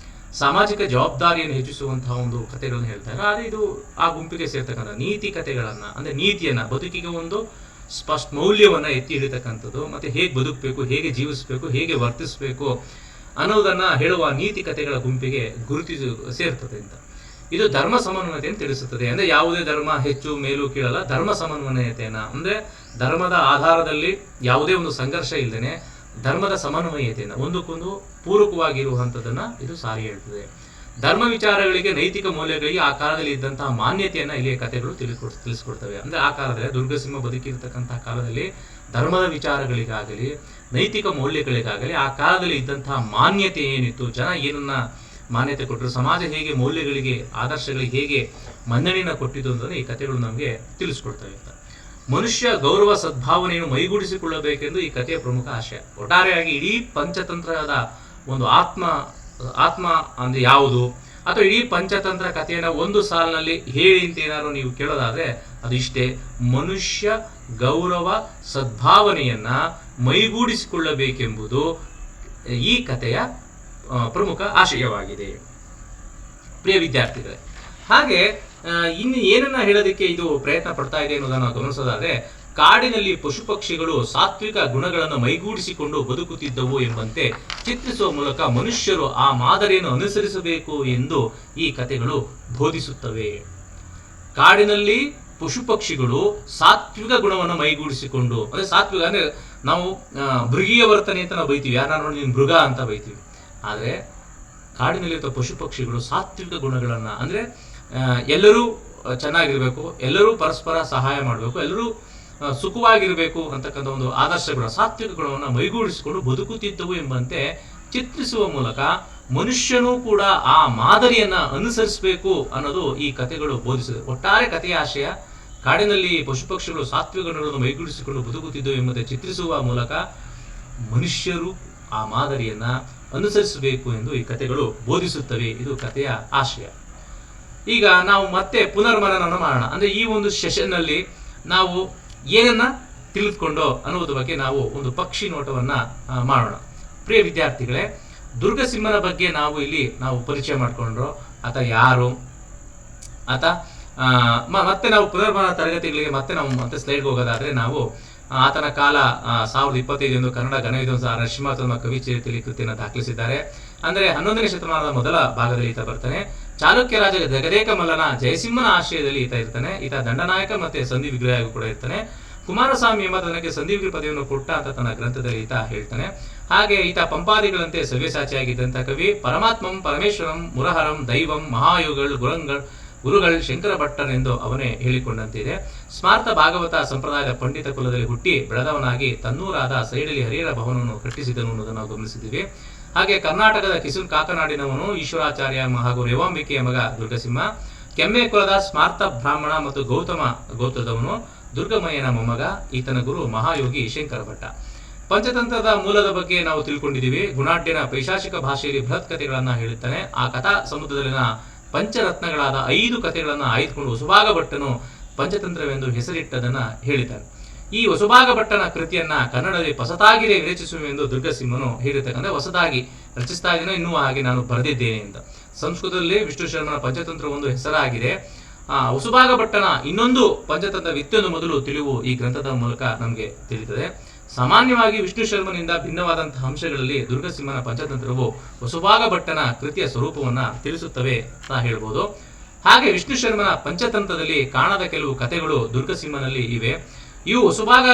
Speaker 1: ಸಾಮಾಜಿಕ ಜವಾಬ್ದಾರಿಯನ್ನು ಹೆಚ್ಚಿಸುವಂತಹ ಒಂದು ಕಥೆಗಳನ್ನು ಹೇಳ್ತಾರೆ. ಆದರೆ ಇದು ಆ ಗುಂಪಿಗೆ ಸೇರ್ತಕ್ಕಂಥ ನೀತಿ ಕಥೆಗಳನ್ನ, ಅಂದ್ರೆ ನೀತಿಯನ್ನ, ಬದುಕಿಗೆ ಒಂದು ಸ್ಪಷ್ಟ ಮೌಲ್ಯವನ್ನ ಎತ್ತಿ ಹಿಡಿತಕ್ಕಂಥದ್ದು, ಮತ್ತೆ ಹೇಗೆ ಬದುಕಬೇಕು, ಹೇಗೆ ಜೀವಿಸಬೇಕು, ಹೇಗೆ ವರ್ತಿಸಬೇಕು ಅನ್ನೋದನ್ನ ಹೇಳುವ ನೀತಿ ಕಥೆಗಳ ಗುಂಪಿಗೆ ಸೇರ್ತದೆ ಅಂತ. ಇದು ಧರ್ಮ ಸಮನ್ವಯತೆಯನ್ನು ತಿಳಿಸುತ್ತದೆ. ಅಂದ್ರೆ ಯಾವುದೇ ಧರ್ಮ ಹೆಚ್ಚು ಮೇಲು ಕೀಳಲ್ಲ, ಧರ್ಮ ಸಮನ್ವಯತೆಯನ್ನ, ಅಂದ್ರೆ ಧರ್ಮದ ಆಧಾರದಲ್ಲಿ ಯಾವುದೇ ಒಂದು ಸಂಘರ್ಷ ಇಲ್ಲದೇನೆ ಧರ್ಮದ ಸಮನ್ವಯತೆಯನ್ನ, ಒಂದಕ್ಕೊಂದು ಪೂರಕವಾಗಿರುವಂಥದ್ದನ್ನ ಇದು ಸಾರಿ ಹೇಳ್ತದೆ. ಧರ್ಮ ವಿಚಾರಗಳಿಗೆ, ನೈತಿಕ ಮೌಲ್ಯಗಳಿಗೆ ಆ ಕಾಲದಲ್ಲಿ ಇದ್ದಂತಹ ಮಾನ್ಯತೆಯನ್ನ ಇಲ್ಲಿಯ ಕಥೆಗಳು ತಿಳಿಸ್ಕೊಡ್ತವೆ. ಅಂದ್ರೆ ಆ ಕಾಲದಲ್ಲಿ ದುರ್ಗಸಿಂಹ ಬದುಕಿರ್ತಕ್ಕಂತಹ ಕಾಲದಲ್ಲಿ ಧರ್ಮದ ವಿಚಾರಗಳಿಗಾಗಲಿ ನೈತಿಕ ಮೌಲ್ಯಗಳಿಗಾಗಲಿ ಆ ಕಾಲದಲ್ಲಿ ಇದ್ದಂತಹ ಮಾನ್ಯತೆ ಏನಿತ್ತು, ಜನ ಏನನ್ನ ಮಾನ್ಯತೆ ಕೊಟ್ಟರು, ಸಮಾಜ ಹೇಗೆ ಮೌಲ್ಯಗಳಿಗೆ ಆದರ್ಶಗಳಿಗೆ ಹೇಗೆ ಮನ್ನಣೆಯನ್ನು ಕೊಟ್ಟಿದ್ದು ಅಂತಂದ್ರೆ ಈ ಕಥೆಗಳು ನಮಗೆ ತಿಳಿಸ್ಕೊಡ್ತವೆ ಅಂತ. ಮನುಷ್ಯ ಗೌರವ ಸದ್ಭಾವನೆಯನ್ನು ಮೈಗೂಡಿಸಿಕೊಳ್ಳಬೇಕೆಂದು ಈ ಕಥೆಯ ಪ್ರಮುಖ ಆಶಯ. ಒಟ್ಟಾರೆಯಾಗಿ ಇಡೀ ಪಂಚತಂತ್ರದ ಒಂದು ಆತ್ಮ ಅಂದ್ರೆ ಯಾವುದು, ಅಥವಾ ಇಡೀ ಪಂಚತಂತ್ರ ಕಥೆಯನ್ನ ಒಂದು ಸಾಲಿನಲ್ಲಿ ಹೇಳಿ ಅಂತ ಏನಾದ್ರು ನೀವು ಕೇಳೋದಾದ್ರೆ ಅದು ಇಷ್ಟೇ: ಮನುಷ್ಯ ಗೌರವ ಸದ್ಭಾವನೆಯನ್ನ ಮೈಗೂಡಿಸಿಕೊಳ್ಳಬೇಕೆಂಬುದು ಈ ಕಥೆಯ ಪ್ರಮುಖ ಆಶಯವಾಗಿದೆ. ಪ್ರಿಯ ವಿದ್ಯಾರ್ಥಿಗಳೇ, ಹಾಗೆ ಇನ್ನು ಏನನ್ನ ಹೇಳೋದಕ್ಕೆ ಇದು ಪ್ರಯತ್ನ ಪಡ್ತಾ ಇದೆ ಅನ್ನೋದನ್ನು ಗಮನಿಸೋದಾದ್ರೆ, ಕಾಡಿನಲ್ಲಿ ಪಶು ಪಕ್ಷಿಗಳು ಸಾತ್ವಿಕ ಗುಣಗಳನ್ನು ಮೈಗೂಡಿಸಿಕೊಂಡು ಬದುಕುತ್ತಿದ್ದವು ಎಂಬಂತೆ ಚಿತ್ರಿಸುವ ಮೂಲಕ ಮನುಷ್ಯರು ಆ ಮಾದರಿಯನ್ನು ಅನುಸರಿಸಬೇಕು ಎಂದು ಈ ಕಥೆಗಳು ಬೋಧಿಸುತ್ತವೆ. ಕಾಡಿನಲ್ಲಿ ಪಶು ಪಕ್ಷಿಗಳು ಸಾತ್ವಿಕ ಗುಣವನ್ನು ಮೈಗೂಡಿಸಿಕೊಂಡು, ಅಂದ್ರೆ ಸಾತ್ವಿಕ ಅಂದ್ರೆ ನಾವು ಮೃಗೀಯ ವರ್ತನೆ ಅಂತ ನಾವು ಬೈತೀವಿ, ಯಾರನ್ನ ನೋಡಿ ನೀನು ಮೃಗ ಅಂತ ಬೈತೀವಿ. ಆದರೆ ಕಾಡಿನಲ್ಲಿರುವ ಪಶು ಪಕ್ಷಿಗಳು ಸಾತ್ವಿಕ ಗುಣಗಳನ್ನ, ಅಂದ್ರೆ ಎಲ್ಲರೂ ಚೆನ್ನಾಗಿರ್ಬೇಕು, ಎಲ್ಲರೂ ಪರಸ್ಪರ ಸಹಾಯ ಮಾಡಬೇಕು, ಎಲ್ಲರೂ ಸುಖವಾಗಿರ್ಬೇಕು ಅಂತಕ್ಕಂಥ ಒಂದು ಆದರ್ಶ ಗುಣ, ಸಾತ್ವಿಕ ಗುಣವನ್ನು ಮೈಗೂಡಿಸಿಕೊಂಡು ಬದುಕುತ್ತಿದ್ದವು ಎಂಬಂತೆ ಚಿತ್ರಿಸುವ ಮೂಲಕ ಮನುಷ್ಯನೂ ಕೂಡ ಆ ಮಾದರಿಯನ್ನ ಅನುಸರಿಸಬೇಕು ಅನ್ನೋದು ಈ ಕಥೆಗಳು ಬೋಧಿಸಿದೆ. ಒಟ್ಟಾರೆ ಕಥೆಯ ಆಶಯ ಕಾಡಿನಲ್ಲಿ ಪಶು ಪಕ್ಷಿಗಳು ಸಾತ್ವಿಕ ಗುಣಗಳನ್ನು ಮೈಗೂಡಿಸಿಕೊಂಡು ಬದುಕುತ್ತಿದ್ದವು ಎಂಬಂತೆ ಚಿತ್ರಿಸುವ ಮೂಲಕ ಮನುಷ್ಯರು ಆ ಮಾದರಿಯನ್ನ ಅನುಸರಿಸಬೇಕು ಎಂದು ಈ ಕಥೆಗಳು ಬೋಧಿಸುತ್ತವೆ. ಇದು ಕಥೆಯ ಆಶಯ. ಈಗ ನಾವು ಮತ್ತೆ ಪುನರ್ಮನನ ಮಾಡೋಣ. ಅಂದ್ರೆ ಈ ಒಂದು ಸೆಷನ್ ನಲ್ಲಿ ನಾವು ಏನನ್ನ ತಿಳಿದುಕೊಂಡೋ ಅನ್ನೋದ್ರ ಬಗ್ಗೆ ನಾವು ಒಂದು ಪಕ್ಷಿ ನೋಟವನ್ನ ಮಾಡೋಣ. ಪ್ರಿಯ ವಿದ್ಯಾರ್ಥಿಗಳೇ, ದುರ್ಗಸಿಂಹನ ಬಗ್ಗೆ ನಾವು ಪರಿಚಯ ಮಾಡಿಕೊಂಡ್ರು. ಆತ ಯಾರು, ಆತ ಮತ್ತೆ ನಾವು ಪುನರ್ಮನ ತರಗತಿಗಳಿಗೆ ಮತ್ತೆ ಸ್ಲೈಡ್ಗೆ ಹೋಗೋದಾದ್ರೆ ನಾವು ಆತನ ಕಾಲ 1025 ಎಂದು ಕನ್ನಡ ಘನವಿದ್ವಾಂಸ ನರಸಿಂಹ ಕವಿ ಚರಿತ್ರೆಯಲ್ಲಿ ಕೃತಿಯನ್ನು ದಾಖಲಿಸಿದ್ದಾರೆ. ಅಂದ್ರೆ 11ನೇ ಶತಮಾನದ ಮೊದಲ ಭಾಗದಲ್ಲಿ ಈತ ಬರ್ತಾನೆ. ಚಾಲುಕ್ಯ ರಾಜ ಜಗದೇಕ ಮಲ್ಲನ ಜಯಸಿಂಹನ ಆಶ್ರಯದಲ್ಲಿ ಈತ ಇರ್ತಾನೆ. ಈತ ದಂಡನಾಯಕ ಮತ್ತೆ ಸಂಧಿ ವಿಗ್ರಹ ಕೂಡ ಇರ್ತಾನೆ. ಕುಮಾರಸ್ವಾಮಿ ಎಂಬ ತನಗೆ ಸಂಧಿ ವಿಗ್ರಹ ಪದವಿಯನ್ನು ಕೊಟ್ಟ ಅಂತ ತನ್ನ ಗ್ರಂಥದಲ್ಲಿ ಈತ ಹೇಳ್ತಾನೆ. ಹಾಗೆ ಈತ ಪಂಪಾದಿಗಳಂತೆ ಸವ್ಯಸಾಚಿಯಾಗಿದ್ದಂಥ ಕವಿ. ಪರಮಾತ್ಮಂ ಪರಮೇಶ್ವರಂ ಮುರಹರಂ ದೈವಂ ಮಹಾಯುಗಳು ಗುರುಗಳು ಶಂಕರ ಭಟ್ಟರೆಂದು ಅವನೇ ಹೇಳಿಕೊಂಡಂತಿದೆ. ಸ್ಮಾರ್ತ ಭಾಗವತ ಸಂಪ್ರದಾಯದ ಪಂಡಿತ ಕುಲದಲ್ಲಿ ಹುಟ್ಟಿ ಬೆಳೆದವನಾಗಿ ತನ್ನೂರಾದ ಸೈಡಲಿ ಹರಿಹರ ಭವನವನ್ನು ಕಟ್ಟಿಸಿದನು ಅನ್ನೋದನ್ನು ನಾವು ಗಮನಿಸಿದ್ದೀವಿ. ಹಾಗೆ ಕರ್ನಾಟಕದ ಕಿಸುನ್ ಕಾಕನಾಡಿನವನು ಈಶ್ವರಾಚಾರ್ಯ ಹಾಗೂ ರೇವಾಂಬಿಕೆಯ ಮಗ ದುರ್ಗಸಿಂಹ. ಕೆಮ್ಮೆ ಕುಲದ ಸ್ಮಾರ್ತ ಬ್ರಾಹ್ಮಣ ಮತ್ತು ಗೌತಮ ಗೋತ್ರದವನು. ದುರ್ಗಮಯ್ಯನ ಮೊಮ್ಮಗ. ಈತನ ಗುರು ಮಹಾಯೋಗಿ ಶಂಕರ ಭಟ್ಟ. ಪಂಚತಂತ್ರದ ಮೂಲದ ಬಗ್ಗೆ ನಾವು ತಿಳ್ಕೊಂಡಿದ್ದೀವಿ. ಗುಣಾಢ್ಯನ ಪೈಶಾಚಿಕ ಭಾಷೆಯಲ್ಲಿ ಬೃಹತ್ ಕಥೆಗಳನ್ನ ಹೇಳುತ್ತಾನೆ. ಆ ಕಥಾ ಸಮುದ್ರದಲ್ಲಿನ ಪಂಚರತ್ನಗಳಾದ 5 ಕಥೆಗಳನ್ನು ಆಯ್ದುಕೊಂಡು ಹೊಸಭಾಗ ಭಟ್ಟನು ಪಂಚತಂತ್ರವೆಂದು ಹೆಸರಿಟ್ಟದನ್ನ ಹೇಳಿದ್ದಾನೆ. ಈ ಹೊಸಭಾಗ ಭಟ್ಟನ ಕೃತಿಯನ್ನ ಕನ್ನಡದಲ್ಲಿ ಹೊಸತಾಗಿಯೇ ವಿರಚಿಸುವೆಂದು ದುರ್ಗಸಿಂಹನು ಹೇಳಿರ್ತಕ್ಕಂಥ ಹೊಸದಾಗಿ ರಚಿಸ್ತಾ ಇದ್ದೇನೆ, ಇನ್ನೂ ಹಾಗೆ ನಾನು ಬರೆದಿದ್ದೇನೆ ಅಂತ. ಸಂಸ್ಕೃತದಲ್ಲಿ ವಿಷ್ಣು ಶರ್ಮನ ಪಂಚತಂತ್ರ ಒಂದು ಹೆಸರಾಗಿದೆ. ಹೊಸಭಾಗ ಭಟ್ಟನ ಇನ್ನೊಂದು ಪಂಚತಂತ್ರ ವಿತ್ತೊಂದು ಮೊದಲು ತಿಳಿವು ಈ ಗ್ರಂಥದ ಮೂಲಕ ನಮಗೆ ತಿಳಿಯುತ್ತದೆ. ಸಾಮಾನ್ಯವಾಗಿ ವಿಷ್ಣು ಶರ್ಮನಿಂದ ಭಿನ್ನವಾದಂತಹ ಅಂಶಗಳಲ್ಲಿ ದುರ್ಗಸಿಂಹನ ಪಂಚತಂತ್ರವು ಹೊಸಭಾಗ ಭಟ್ಟನ ಕೃತಿಯ ಸ್ವರೂಪವನ್ನ ತಿಳಿಸುತ್ತವೆ ಅಂತ ಹೇಳ್ಬೋದು. ಹಾಗೆ ವಿಷ್ಣು ಶರ್ಮನ ಪಂಚತಂತ್ರದಲ್ಲಿ ಕಾಣದ ಕೆಲವು ಕಥೆಗಳು ದುರ್ಗಸಿಂಹನಲ್ಲಿ ಇವೆ. ಇವು ಹೊಸಭಾಗ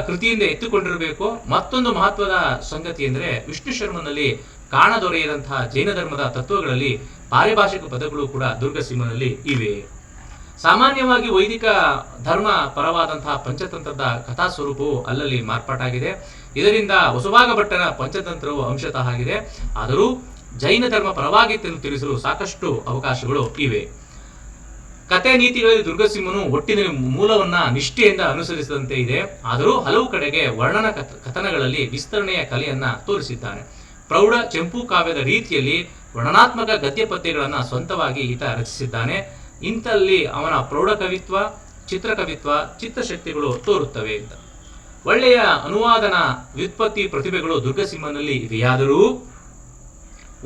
Speaker 1: ಕೃತಿಯಿಂದ ಎತ್ತುಕೊಂಡಿರಬೇಕು. ಮತ್ತೊಂದು ಮಹತ್ವದ ಸಂಗತಿ ಎಂದರೆ ವಿಷ್ಣು ಶರ್ಮನಲ್ಲಿ ಕಾಣದೊರೆಯದಂತಹ ಜೈನ ಧರ್ಮದ ತತ್ವಗಳಲ್ಲಿ ಪಾರಿಭಾಷಿಕ ಪದಗಳು ಕೂಡ ದುರ್ಗಸಿಂಹನಲ್ಲಿ ಇವೆ. ಸಾಮಾನ್ಯವಾಗಿ ವೈದಿಕ ಧರ್ಮ ಪರವಾದಂತಹ ಪಂಚತಂತ್ರದ ಕಥಾ ಸ್ವರೂಪವು ಅಲ್ಲಲ್ಲಿ ಮಾರ್ಪಾಟಾಗಿದೆ. ಇದರಿಂದ ಹೊಸಭಾಗ ಭಟ್ಟನ ಪಂಚತಂತ್ರವು ಅಂಶತಃ ಆಗಿದೆ. ಆದರೂ ಜೈನ ಧರ್ಮ ಪರವಾಗಿ ತಿಳಿಸಲು ಸಾಕಷ್ಟು ಅವಕಾಶಗಳು ಇವೆ. ಕಥೆ ನೀತಿಗಳಲ್ಲಿ ದುರ್ಗಸಿಂಹನು ಒಟ್ಟಿನ ಮೂಲವನ್ನ ನಿಷ್ಠೆಯಿಂದ ಅನುಸರಿಸಿದಂತೆ ಇದೆ. ಆದರೂ ಹಲವು ಕಡೆಗೆ ವರ್ಣನ ಕಥನಗಳಲ್ಲಿ ವಿಸ್ತರಣೆಯ ಕಲೆಯನ್ನ ತೋರಿಸಿದ್ದಾನೆ. ಪ್ರೌಢ ಚೆಂಪು ಕಾವ್ಯದ ರೀತಿಯಲ್ಲಿ ವರ್ಣನಾತ್ಮಕ ಗದ್ಯ ಪದ್ಯಗಳನ್ನ ಸ್ವಂತವಾಗಿ ಈತ ರಚಿಸಿದ್ದಾನೆ. ಇಂಥಲ್ಲಿ ಅವನ ಪ್ರೌಢ ಕವಿತ್ವ, ಚಿತ್ರಕವಿತ್ವ, ಚಿತ್ರಶಕ್ತಿಗಳು ತೋರುತ್ತವೆ ಅಂತ. ಒಳ್ಳೆಯ ಅನುವಾದನ ವ್ಯುತ್ಪತ್ತಿ ಪ್ರತಿಭೆಗಳು ದುರ್ಗಸಿಂಹನಲ್ಲಿ ಇವೆಯಾದರೂ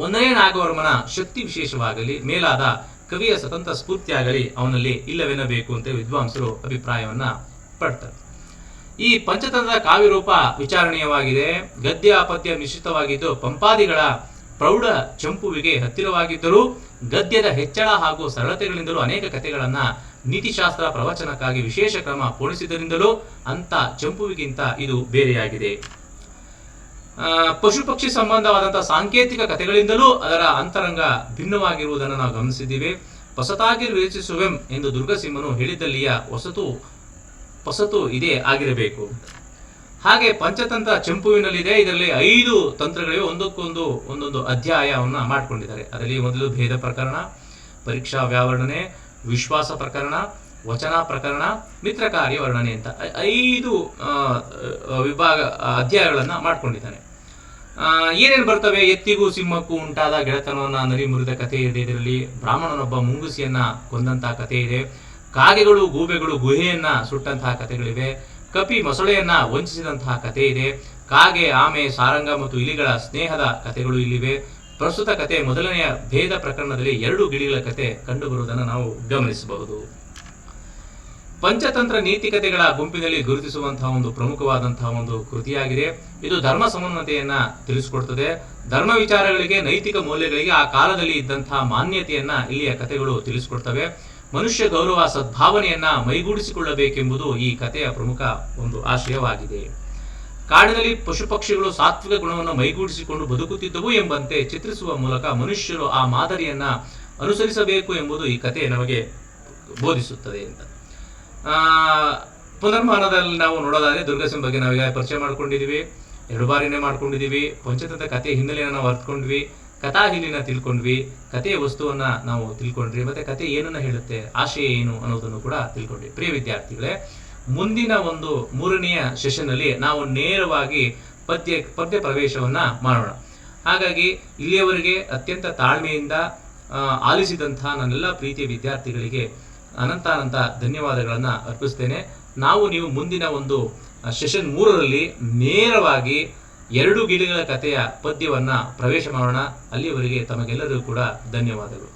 Speaker 1: 1ನೇ ನಾಗವರ್ಮನ ಶಕ್ತಿ ವಿಶೇಷವಾಗಲಿ ಮೇಲಾದ ಕವಿಯ ಸ್ವತಂತ್ರ ಸ್ಫೂರ್ತಿಯಾಗಲಿ ಅವನಲ್ಲಿ ಇಲ್ಲವೆನ್ನಬೇಕು ಅಂತ ವಿದ್ವಾಂಸರು ಅಭಿಪ್ರಾಯವನ್ನ ಪಡ್ತಾರೆ. ಈ ಪಂಚತಂತ್ರದ ಕಾವ್ಯರೂಪ ವಿಚಾರಣೀಯವಾಗಿದೆ. ಗದ್ಯ ಪದ್ಯ ಮಿಶ್ರಿತವಾಗಿದ್ದು ಪಂಪಾದಿಗಳ ಪ್ರೌಢ ಚಂಪುವಿಗೆ ಹತ್ತಿರವಾಗಿದ್ದರೂ ಗದ್ಯದ ಹೆಚ್ಚಳ ಹಾಗೂ ಸರಳತೆಗಳಿಂದಲೂ ಅನೇಕ ಕಥೆಗಳನ್ನ ನೀತಿಶಾಸ್ತ್ರ ಪ್ರವಚನಕ್ಕಾಗಿ ವಿಶೇಷ ಕ್ರಮ ಪೋಣಿಸಿದ್ದರಿಂದಲೂ ಅಂತ ಚಂಪುವಿಗಿಂತ ಇದು ಬೇರೆಯಾಗಿದೆ. ಪಶು ಪಕ್ಷಿ ಸಂಬಂಧವಾದಂತಹ ಸಾಂಕೇತಿಕ ಕಥೆಗಳಿಂದಲೂ ಅದರ ಅಂತರಂಗ ಭಿನ್ನವಾಗಿರುವುದನ್ನು ನಾವು ಗಮನಿಸಿದ್ದೀವಿ. ಹೊಸತಾಗಿ ವಿರಚಿಸುವೆಂ ಎಂದು ದುರ್ಗಸಿಂಹನು ಹೇಳಿದ್ದಲ್ಲಿಯ ಹೊಸತು ಇದೇ ಆಗಿರಬೇಕು. ಹಾಗೆ ಪಂಚತಂತ್ರ ಚಂಪುವಿನಲ್ಲಿದೆ. ಇದರಲ್ಲಿ 5 ತಂತ್ರಗಳಿವೆ. ಒಂದೊಂದು ಅಧ್ಯಾಯವನ್ನ ಮಾಡಿಕೊಂಡಿದ್ದಾರೆ. ಅದರಲ್ಲಿ ಮೊದಲು ಭೇದ ಪ್ರಕರಣ, ಪರೀಕ್ಷಾ ವ್ಯಾವರ್ಣನೆ, ವಿಶ್ವಾಸ ಪ್ರಕರಣ, ವಚನ ಪ್ರಕರಣ, ಮಿತ್ರಕಾರ್ಯ ವರ್ಣನೆ ಅಂತ 5 ವಿಭಾಗ ಅಧ್ಯಾಯಗಳನ್ನ ಮಾಡ್ಕೊಂಡಿದ್ದಾನೆ. ಏನೇನು ಬರ್ತವೆ? ಎತ್ತಿಗೂ ಸಿಂಹಕ್ಕೂ ಉಂಟಾದ ಗೆಳೆತನವನ್ನ ನರಿ ಮುರಿದ ಕಥೆ ಇದೆ. ಇದರಲ್ಲಿ ಬ್ರಾಹ್ಮಣನೊಬ್ಬ ಮುಂಗುಸಿಯನ್ನ ಕೊಂದಂತಹ ಕಥೆ ಇದೆ. ಕಾಗೆಗಳು ಗೂಬೆಗಳು ಗುಹೆಯನ್ನ ಸುಟ್ಟಂತಹ ಕಥೆಗಳಿವೆ. ಕಪಿ ಮೊಸಳೆಯನ್ನ ವಂಚಿಸಿದಂತಹ ಕಥೆ ಇದೆ. ಕಾಗೆ, ಆಮೆ, ಸಾರಂಗ ಮತ್ತು ಇಲಿಗಳ ಸ್ನೇಹದ ಕಥೆಗಳು ಇಲ್ಲಿವೆ. ಪ್ರಸ್ತುತ ಕಥೆ ಮೊದಲನೆಯ ಭೇದ ಪ್ರಕರಣದಲ್ಲಿ 2 ಗಿಳಿಗಳ ಕಥೆ ಕಂಡುಬರುವುದನ್ನು ನಾವು ಗಮನಿಸಬಹುದು. ಪಂಚತಂತ್ರ ನೀತಿಕತೆಗಳ ಗುಂಪಿನಲ್ಲಿ ಗುರುತಿಸುವಂತಹ ಒಂದು ಪ್ರಮುಖವಾದಂತಹ ಒಂದು ಕೃತಿಯಾಗಿದೆ. ಇದು ಧರ್ಮ ಸಮನ್ವತೆಯನ್ನ ತಿಳಿಸಿಕೊಡ್ತದೆ. ಧರ್ಮ ವಿಚಾರಗಳಿಗೆ, ನೈತಿಕ ಮೌಲ್ಯಗಳಿಗೆ ಆ ಕಾಲದಲ್ಲಿ ಇದ್ದಂತಹ ಮಾನ್ಯತೆಯನ್ನ ಇಲ್ಲಿಯ ಕಥೆಗಳು ತಿಳಿಸಿಕೊಡ್ತವೆ. ಮನುಷ್ಯ ಗೌರವ, ಸದ್ಭಾವನೆಯನ್ನ ಮೈಗೂಡಿಸಿಕೊಳ್ಳಬೇಕೆಂಬುದು ಈ ಕಥೆಯ ಪ್ರಮುಖ ಒಂದು ಆಶಯವಾಗಿದೆ. ಕಾಡಿನಲ್ಲಿ ಪಶು ಪಕ್ಷಿಗಳು ಸಾತ್ವಿಕ ಗುಣವನ್ನು ಮೈಗೂಡಿಸಿಕೊಂಡು ಬದುಕುತ್ತಿದ್ದವು ಎಂಬಂತೆ ಚಿತ್ರಿಸುವ ಮೂಲಕ ಮನುಷ್ಯರು ಆ ಮಾದರಿಯನ್ನ ಅನುಸರಿಸಬೇಕು ಎಂಬುದು ಈ ಕಥೆ ನಮಗೆ ಬೋಧಿಸುತ್ತದೆ ಅಂತ. ಪುನರ್ಮಾನದಲ್ಲಿ ನಾವು ನೋಡೋದಾದ್ರೆ ದುರ್ಗಸಿಂಹ ಬಗ್ಗೆ ನಾವೀಗ ಪರಿಚಯ ಮಾಡ್ಕೊಂಡಿದೀವಿ, 2 ಬಾರಿನೇ ಮಾಡ್ಕೊಂಡಿದೀವಿ. ಪಂಚತಂತ್ರ ಕಥೆಯ ಹಿನ್ನೆಲೆಯನ್ನು ನಾವು ಅರ್ಥಕೊಂಡ್ವಿ, ಕಥಾ ಹಿನ್ನೆಲೆನ ತಿಳ್ಕೊಂಡ್ವಿ, ಕಥೆಯ ವಸ್ತುವನ್ನ ನಾವು ತಿಳ್ಕೊಂಡ್ವಿ, ಮತ್ತೆ ಕಥೆ ಏನನ್ನ ಹೇಳುತ್ತೆ, ಆಶಯ ಏನು ಅನ್ನೋದನ್ನು ಕೂಡ ತಿಳ್ಕೊಂಡ್ವಿ. ಪ್ರಿಯ ವಿದ್ಯಾರ್ಥಿಗಳೇ, ಮುಂದಿನ ಒಂದು 3ನೆಯ ಸೆಷನ್ ಅಲ್ಲಿ ನಾವು ನೇರವಾಗಿ ಪದ್ಯ ಪ್ರವೇಶವನ್ನು ಮಾಡೋಣ. ಹಾಗಾಗಿ ಇಲ್ಲಿಯವರೆಗೆ ಅತ್ಯಂತ ತಾಳ್ಮೆಯಿಂದ ಆಲಿಸಿದಂಥ ನನ್ನೆಲ್ಲ ಪ್ರೀತಿಯ ವಿದ್ಯಾರ್ಥಿಗಳಿಗೆ ಅನಂತ ಧನ್ಯವಾದಗಳನ್ನು ಅರ್ಪಿಸ್ತೇನೆ. ನೀವು ಮುಂದಿನ ಒಂದು ಸೆಷನ್ 3ರಲ್ಲಿ ನೇರವಾಗಿ 2 ಗಿಳಿಗಳ ಕಥೆಯ ಪದ್ಯವನ್ನು ಪ್ರವೇಶ ಮಾಡೋಣ. ಅಲ್ಲಿಯವರೆಗೆ ತಮಗೆಲ್ಲರಿಗೂ ಕೂಡ ಧನ್ಯವಾದಗಳು.